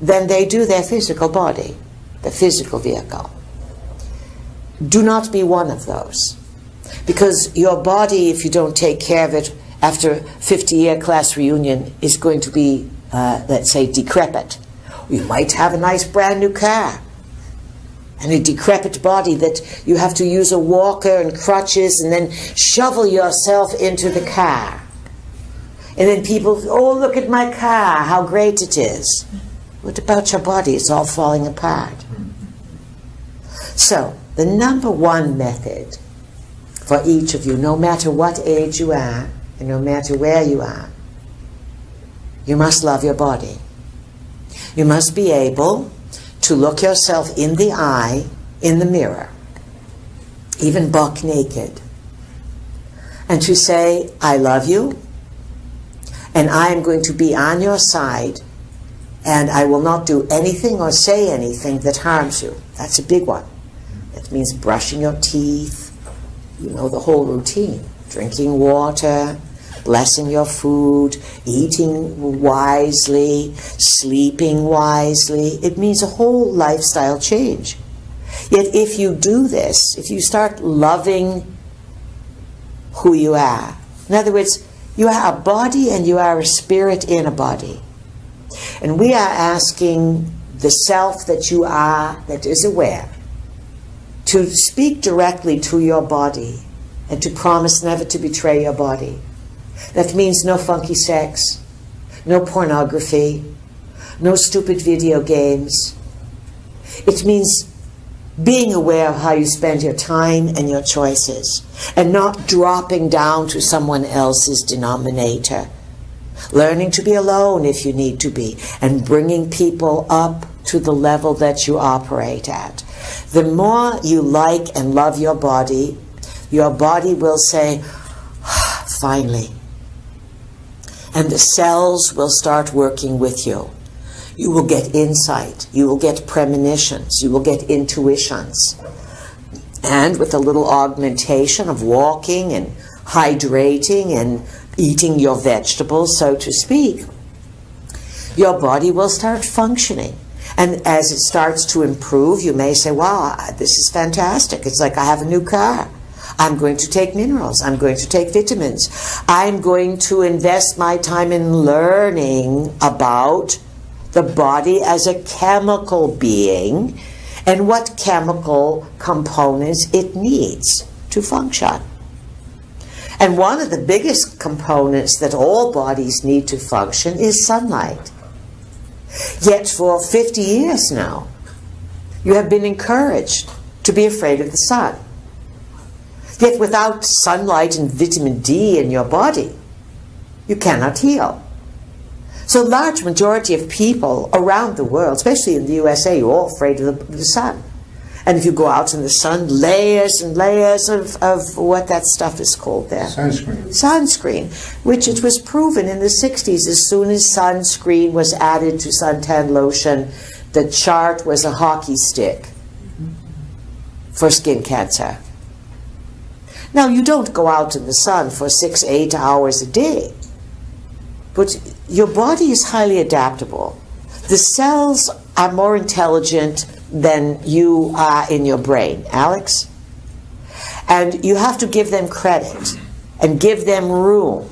than they do their physical body, the physical vehicle. Do not be one of those. Because your body, if you don't take care of it after a 50-year class reunion, is going to be, let's say, decrepit. You might have a nice brand new car, and a decrepit body that you have to use a walker and crutches and then shovel yourself into the car. And then people, oh, look at my car, how great it is. What about your body? It's all falling apart. So, the number one method for each of you, no matter what age you are, and no matter where you are, you must love your body. You must be able to look yourself in the eye, in the mirror, even buck naked, and to say, I love you, and I am going to be on your side, and I will not do anything or say anything that harms you. That's a big one. That means brushing your teeth, the whole routine. Drinking water, blessing your food, eating wisely, sleeping wisely. It means a whole lifestyle change. Yet if you do this, if you start loving who you are, in other words, you are a body and you are a spirit in a body. And we are asking the self that you are, that is aware, to speak directly to your body and to promise never to betray your body. That means no funky sex, no pornography, no stupid video games. It means Being aware of how you spend your time and your choices, and not dropping down to someone else's denominator. Learning to be alone if you need to be, and bringing people up to the level that you operate at. The more you like and love your body will say, finally. And the cells will start working with you. You will get insight. You will get premonitions. You will get intuitions. And with a little augmentation of walking and hydrating and eating your vegetables, so to speak, your body will start functioning. And as it starts to improve, you may say, wow, this is fantastic. It's like I have a new car. I'm going to take minerals. I'm going to take vitamins. I'm going to invest my time in learning about the body as a chemical being and what chemical components it needs to function. And one of the biggest components that all bodies need to function is sunlight. Yet for 50 years now, you have been encouraged to be afraid of the sun. Yet without sunlight and vitamin D in your body, you cannot heal. So a large majority of people around the world, especially in the USA, you're all afraid of the sun. And if you go out in the sun, layers and layers of what that stuff is called there. Sunscreen. Sunscreen, which it was proven in the 60s, as soon as sunscreen was added to suntan lotion, the chart was a hockey stick for skin cancer. Now, you don't go out in the sun for 6-8 hours a day, but your body is highly adaptable. The cells are more intelligent than you are in your brain, Alex. And you have to give them credit and give them room.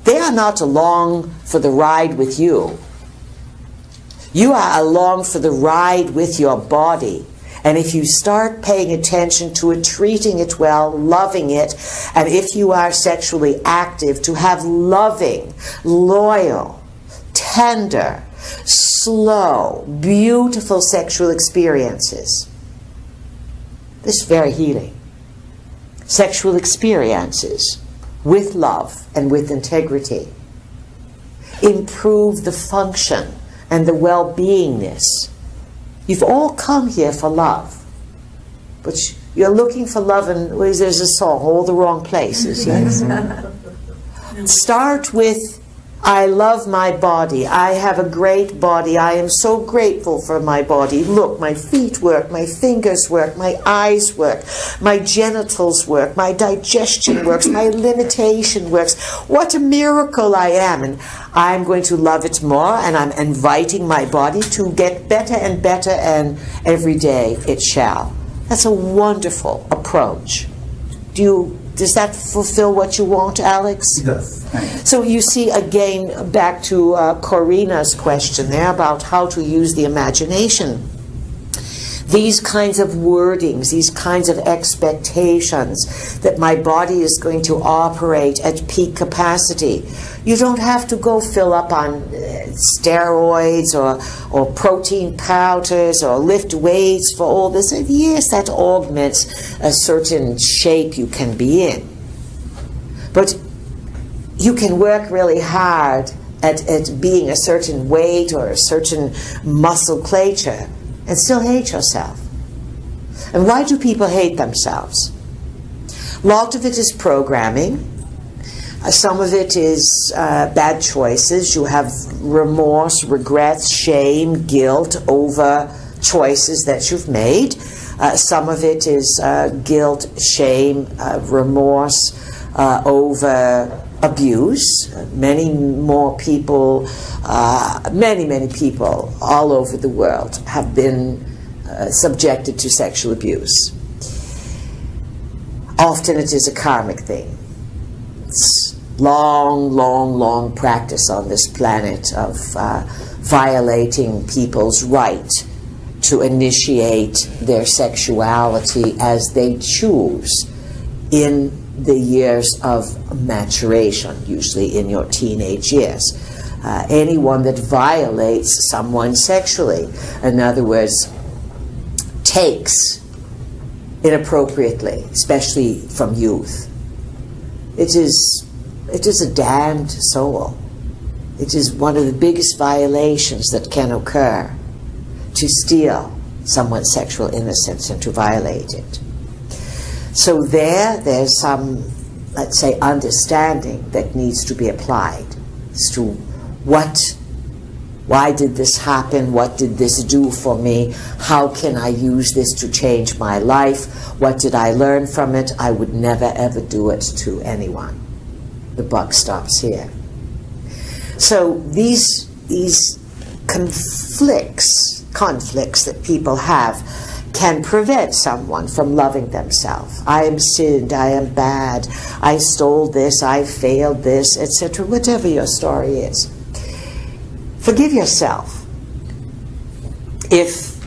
They are not along for the ride with you. You are along for the ride with your body. And if you start paying attention to it, treating it well, loving it, and if you are sexually active, to have loving, loyal, tender, slow, beautiful sexual experiences. This is very healing. Sexual experiences with love and with integrity improve the function and the well-beingness. You've all come here for love, but you're looking for love, and there's a song, all the wrong places. Yes. Start with, I love my body. I have a great body. I am so grateful for my body. Look, my feet work, my fingers work, my eyes work, my genitals work, my digestion works, my limitation works. What a miracle I am. And I'm going to love it more, and I'm inviting my body to get better and better, and every day it shall. That's a wonderful approach. Does that fulfill what you want, Alex? It does. So you see, again, back to Corina's question there about how to use the imagination. These kinds of wordings, these kinds of expectations that my body is going to operate at peak capacity. You don't have to go fill up on steroids or protein powders or lift weights for all this. And yes, that augments a certain shape you can be in. But you can work really hard at being a certain weight or a certain musculature and still hate yourself. And why do people hate themselves? A lot of it is programming. Some of it is bad choices. You have remorse, regrets, shame, guilt over choices that you've made. Some of it is guilt, shame, remorse over abuse. Many people all over the world have been subjected to sexual abuse. Often it is a karmic thing. It's long practice on this planet of violating people's right to initiate their sexuality as they choose in the years of maturation, usually in your teenage years. Anyone that violates someone sexually, in other words, takes inappropriately, especially from youth. It is a damned soul. It is one of the biggest violations that can occur, to steal someone's sexual innocence and to violate it. So there's some, let's say, understanding that needs to be applied as to why did this happen? What did this do for me? How can I use this to change my life? What did I learn from it? I would never ever do it to anyone. The buck stops here. So these conflicts that people have can prevent someone from loving themselves. I am sinned, I am bad, I stole this, I failed this, etc. Whatever your story is. Forgive yourself if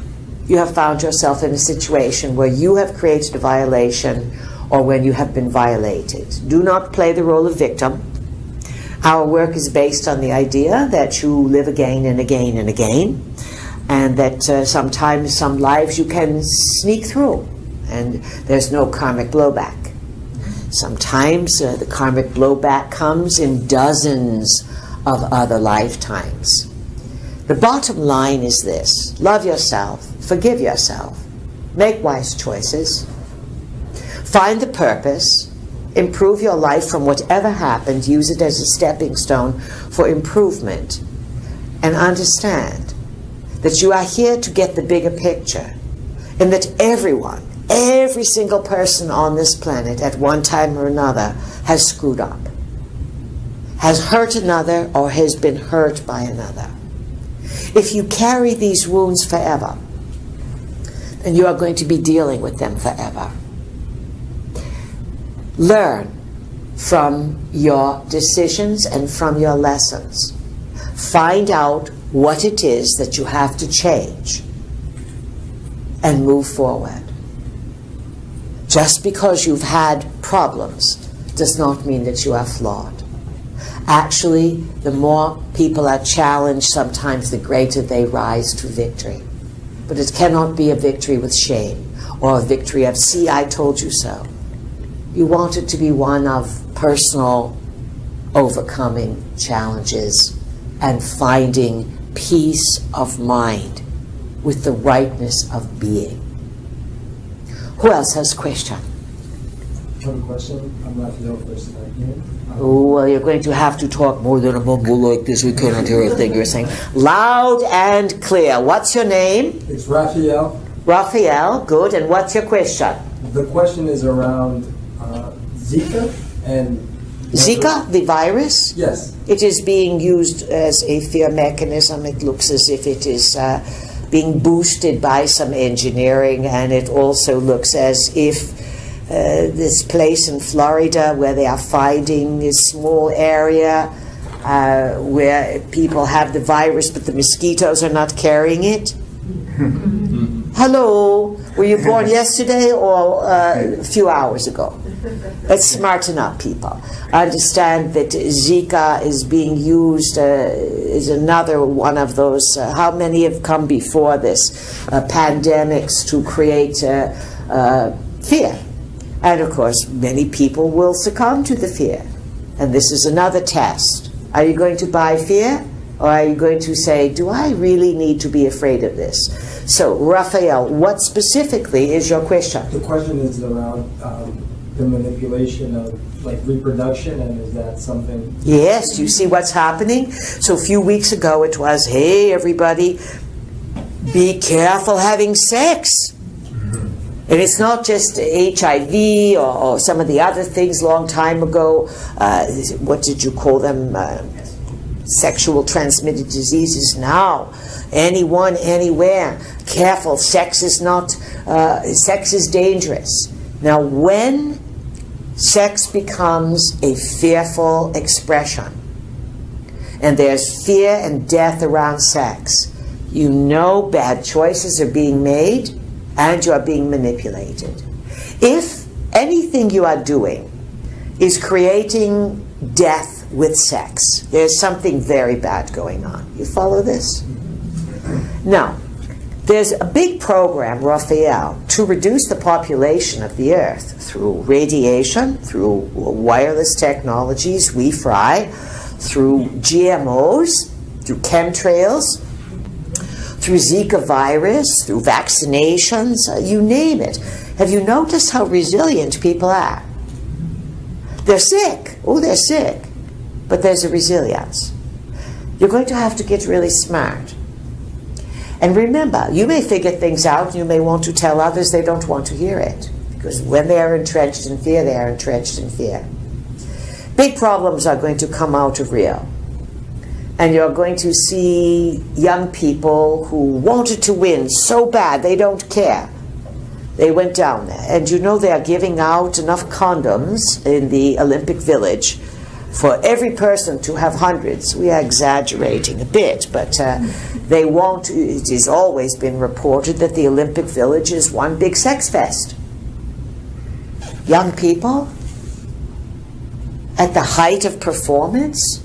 you have found yourself in a situation where you have created a violation or when you have been violated. Do not play the role of victim. Our work is based on the idea that you live again and again and again, and that sometimes some lives you can sneak through and there's no karmic blowback. Sometimes the karmic blowback comes in dozens of other lifetimes. The bottom line is this: love yourself, forgive yourself, make wise choices, find the purpose, improve your life from whatever happened, use it as a stepping stone for improvement, and understand that you are here to get the bigger picture, and that everyone, every single person on this planet at one time or another has screwed up, has hurt another, or has been hurt by another. If you carry these wounds forever, then you are going to be dealing with them forever. Learn from your decisions and from your lessons. Find out what it is that you have to change and move forward. Just because you've had problems does not mean that you are flawed. Actually, the more people are challenged, sometimes the greater they rise to victory. But it cannot be a victory with shame or a victory of, see, I told you so. You want it to be one of personal overcoming challenges and finding peace of mind with the rightness of being. Who else has a question? One question. I'm Raphael, first time here. Oh, well, you're going to have to talk more than a mumble like this. We cannot hear a thing you're saying. Loud and clear. What's your name? It's Raphael. Raphael, good. And what's your question? The question is around Zika and... Zika, the virus? Yes. It is being used as a fear mechanism. It looks as if it is being boosted by some engineering, and it also looks as if this place in Florida where they are finding this small area where people have the virus but the mosquitoes are not carrying it. Hello, were you born yesterday or a few hours ago? Let's smarten up, people. Understand that Zika is being used, is another one of those, how many have come before this, pandemics to create fear. And of course, many people will succumb to the fear. And this is another test. Are you going to buy fear? Or are you going to say, do I really need to be afraid of this? So, Raphael, what specifically is your question? The question is around the manipulation of like reproduction, and is that something? Yes, you see what's happening? So a few weeks ago it was, hey everybody, be careful having sex. And it's not just HIV or some of the other things long time ago. What did you call them? Sexual transmitted diseases. Now, anyone, anywhere. Careful, sex is dangerous. Now, when sex becomes a fearful expression, and there's fear and death around sex, you know bad choices are being made and you are being manipulated. If anything you are doing is creating death with sex, there's something very bad going on. You follow this? Now, There's a big program, Raphael, to reduce the population of the Earth through radiation, through wireless technologies, we fry, through GMOs, through chemtrails, through Zika virus, through vaccinations, you name it. Have you noticed how resilient people are? They're sick. Oh, they're sick. But there's a resilience. You're going to have to get really smart. And remember, you may figure things out, you may want to tell others, they don't want to hear it. Because when they are entrenched in fear, they are entrenched in fear. Big problems are going to come out of Rio. And you're going to see young people who wanted to win so bad, they don't care. They went down there. And you know they are giving out enough condoms in the Olympic Village for every person to have hundreds. We are exaggerating a bit, but they won't. It has always been reported that the Olympic Village is one big sex fest. Young people, at the height of performance,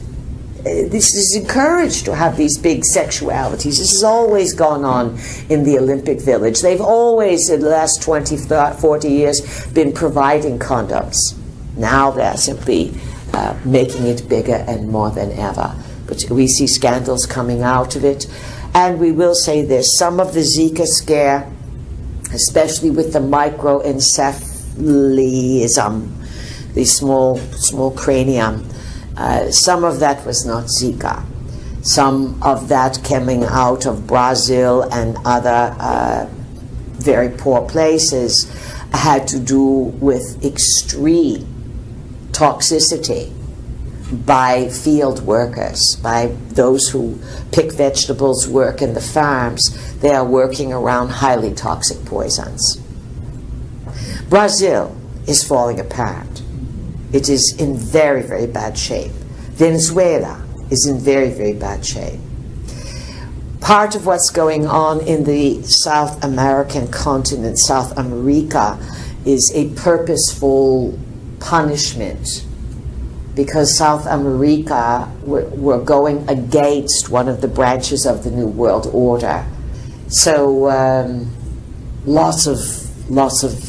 this is encouraged to have these big sexualities. This has always gone on in the Olympic Village. They've always, in the last 20, 40 years, been providing condoms. Now they're simply making it bigger and more than ever. But we see scandals coming out of it. And we will say this, some of the Zika scare, especially with the microencephalism, the small cranium, some of that was not Zika. Some of that coming out of Brazil and other very poor places had to do with extreme toxicity by field workers, by those who pick vegetables, work in the farms. They are working around highly toxic poisons. Brazil is falling apart. It is in very, very bad shape. Venezuela is in very, very bad shape. Part of what's going on in the South American continent, South America, is a purposeful punishment, because South America were going against one of the branches of the New World Order. So lots of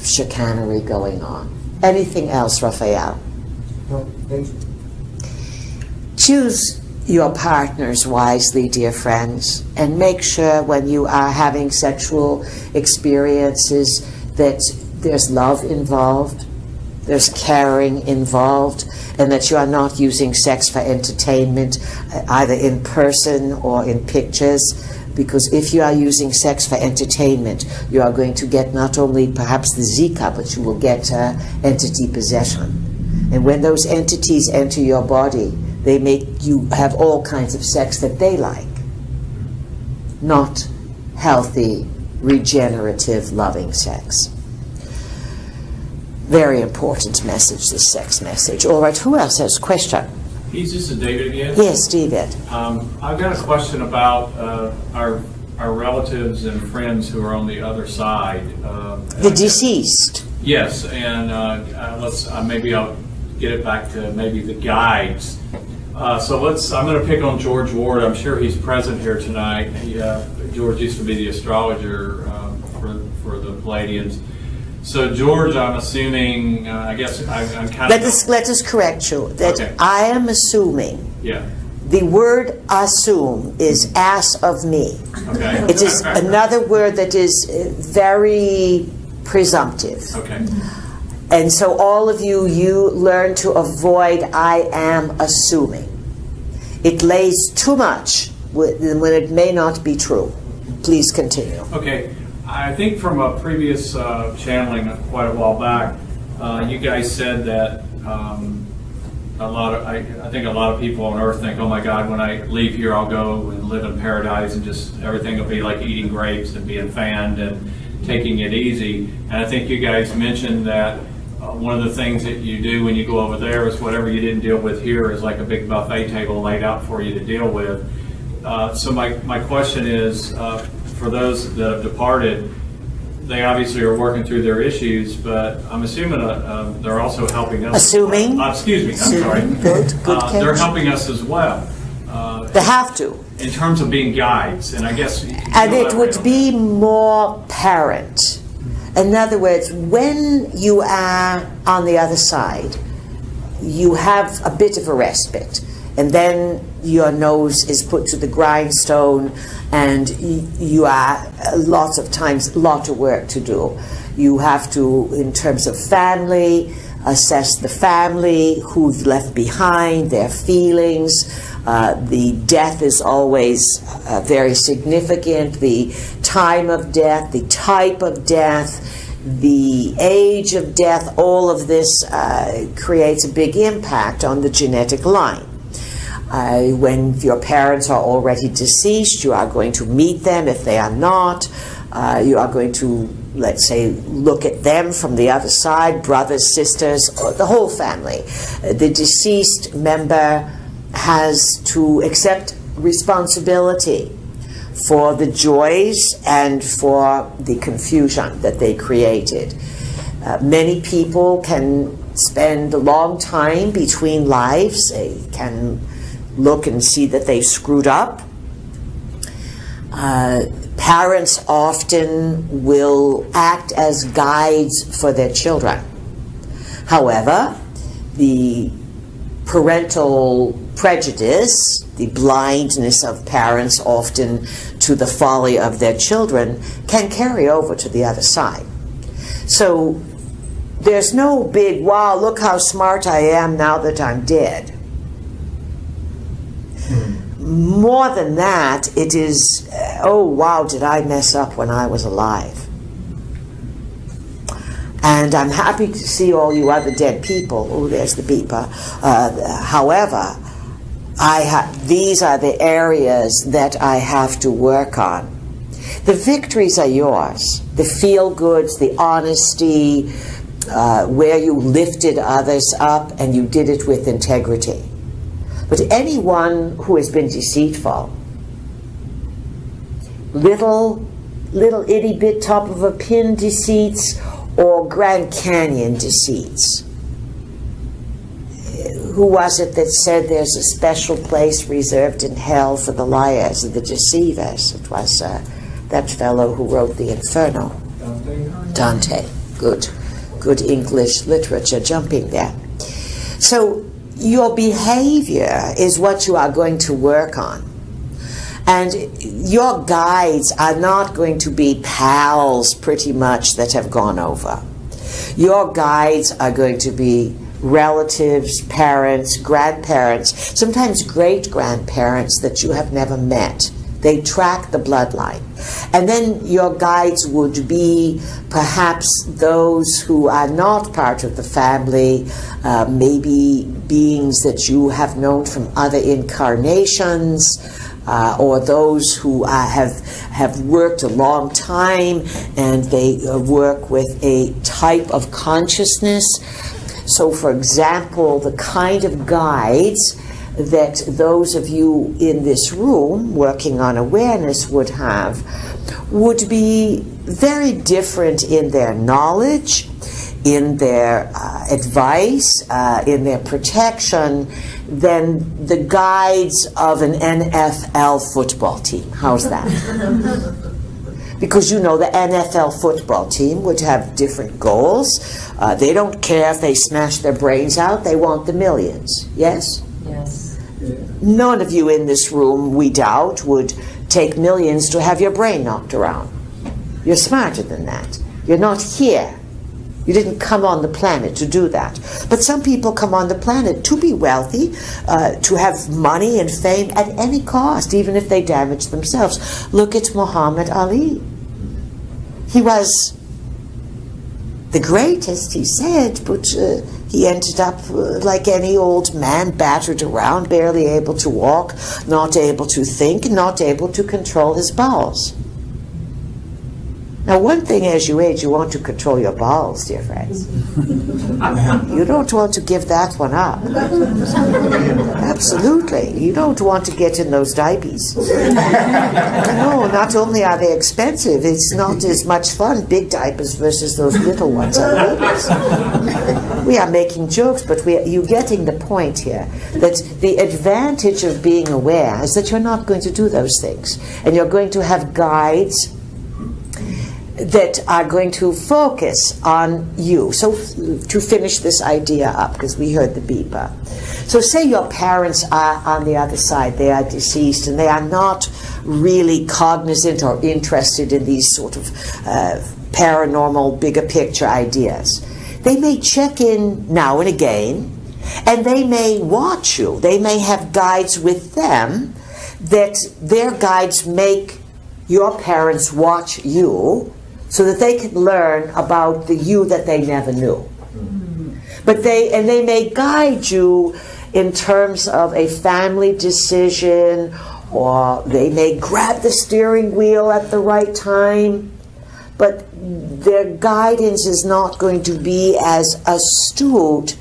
chicanery going on. Anything else, Raphael? No, thanks. Choose your partners wisely, dear friends, and make sure when you are having sexual experiences that there's love involved, there's caring involved, and that you are not using sex for entertainment, either in person or in pictures. Because if you are using sex for entertainment, you are going to get not only perhaps the Zika, but you will get entity possession. And when those entities enter your body, they make you have all kinds of sex that they like. Not healthy, regenerative, loving sex. Very important message, this sex message. All right, who else has a question? This is David again. Yes, David. I've got a question about our relatives and friends who are on the other side. The deceased. Yes, and maybe I'll get it back to maybe the guides. I'm going to pick on George Ward. I'm sure he's present here tonight. George used to be the astrologer for the Pleiadians. So George, I'm assuming, I guess I'm kind of... Let us correct you. That okay. I am assuming. Yeah. The word assume is ass of me. Okay. It is another word that is very presumptive. Okay. And so all of you learn to avoid I am assuming. It lays too much when it may not be true. Please continue. Okay. I think from a previous channeling quite a while back, you guys said that I think a lot of people on Earth think, oh my God, when I leave here, I'll go and live in paradise and just everything will be like eating grapes and being fanned and taking it easy. And I think you guys mentioned that one of the things that you do when you go over there is whatever you didn't deal with here is like a big buffet table laid out for you to deal with. So my question is, for those that have departed, they obviously are working through their issues, but I'm assuming they're also helping us. Assuming? Excuse me, I'm sorry. Good catch. They're helping us as well. They have to. in terms of being guides, and I guess... And it would be more parent. In other words, when you are on the other side, you have a bit of a respite, and then your nose is put to the grindstone, and you are lots of times a lot of work to do. You have to, in terms of family, assess the family, who's left behind, their feelings. The death is always very significant. The time of death, the type of death, the age of death, all of this creates a big impact on the genetic line. When your parents are already deceased, you are going to meet them. If they are not, you are going to, let's say, look at them from the other side, brothers, sisters, the whole family. The deceased member has to accept responsibility for the joys and for the confusion that they created. Many people can spend a long time between lives. They can look and see that they screwed up. Parents often will act as guides for their children. However, the parental prejudice, the blindness of parents often to the folly of their children, can carry over to the other side. So there's no big, wow, look how smart I am now that I'm dead. More than that, it is, oh wow, did I mess up when I was alive? And I'm happy to see all you other dead people. Oh, there's the beeper. However, these are the areas that I have to work on. The victories are yours. The feel-goods, the honesty, where you lifted others up and you did it with integrity. But anyone who has been deceitful, little itty-bit top of a pin deceits or Grand Canyon deceits. Who was it that said there's a special place reserved in hell for the liars and the deceivers? It was that fellow who wrote the Inferno. Dante. Good English literature jumping there. So your behavior is what you are going to work on. And your guides are not going to be pals, pretty much, that have gone over. Your guides are going to be relatives, parents, grandparents, sometimes great-grandparents that you have never met. They track the bloodline. And then your guides would be perhaps those who are not part of the family, maybe beings that you have known from other incarnations, or those who have worked a long time and they work with a type of consciousness. So, for example, the kind of guides that those of you in this room working on awareness would have would be very different in their knowledge, in their advice, in their protection than the guides of an NFL football team. How's that? Because you know the NFL football team would have different goals. They don't care if they smash their brains out. They want the millions. Yes? Yes. None of you in this room, we doubt, would take millions to have your brain knocked around. You're smarter than that. You're not here. You didn't come on the planet to do that. But some people come on the planet to be wealthy, to have money and fame at any cost, even if they damage themselves. Look at Muhammad Ali. He was the greatest, he said, but he ended up like any old man, battered around, barely able to walk, not able to think, not able to control his bowels. Now, one thing as you age, you want to control your bowels, dear friends. You don't want to give that one up. Absolutely. You don't want to get in those diapers. No, not only are they expensive, it's not as much fun, big diapers versus those little ones on babies. We are making jokes, but you're getting the point here. That the advantage of being aware is that you're not going to do those things. And you're going to have guides that are going to focus on you. So to finish this idea up, because we heard the beeper. So say your parents are on the other side, they are deceased, and they are not really cognizant or interested in these sort of paranormal, bigger picture ideas. They may check in now and again, and they may watch you. They may have guides with them that their guides make your parents watch you, so that they can learn about the you that they never knew. But they may guide you in terms of a family decision, or they may grab the steering wheel at the right time, but their guidance is not going to be as astute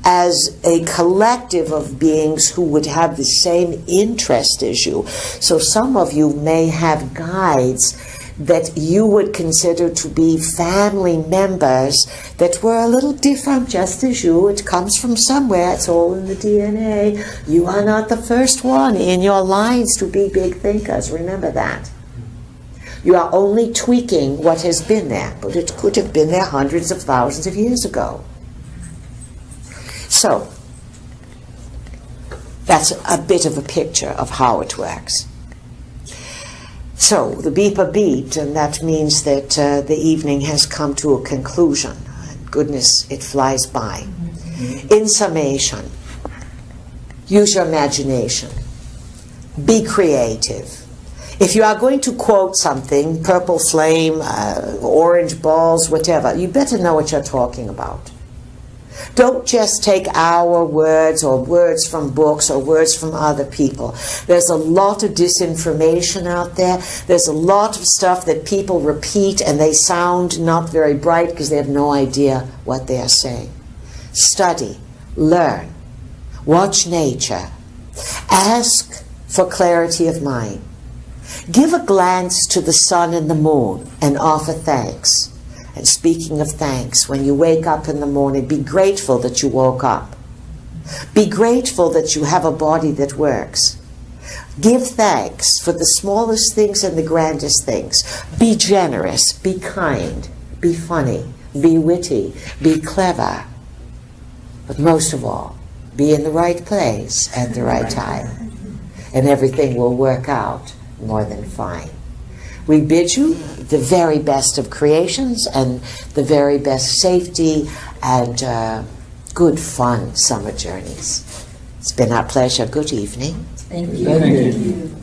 as a collective of beings who would have the same interest as you. So some of you may have guides that you would consider to be family members that were a little different just as you. It comes from somewhere. It's all in the DNA. You are not the first one in your lines to be big thinkers. Remember that. You are only tweaking what has been there, but it could have been there hundreds of thousands of years ago. So, that's a bit of a picture of how it works. So, the beeper beeped, and that means that the evening has come to a conclusion. Goodness, it flies by. In summation, use your imagination. Be creative. If you are going to quote something, purple flame, orange balls, whatever, you better know what you're talking about. Don't just take our words or words from books or words from other people. There's a lot of disinformation out there. There's a lot of stuff that people repeat and they sound not very bright because they have no idea what they are saying. Study, learn, watch nature, ask for clarity of mind. Give a glance to the sun and the moon and offer thanks. And speaking of thanks, when you wake up in the morning, be grateful that you woke up. Be grateful that you have a body that works. Give thanks for the smallest things and the grandest things. Be generous, be kind, be funny, be witty, be clever. But most of all, be in the right place at the right time. And everything will work out more than fine. We bid you the very best of creations and the very best safety and good fun summer journeys. It's been our pleasure. Good evening. Thank you. Thank you.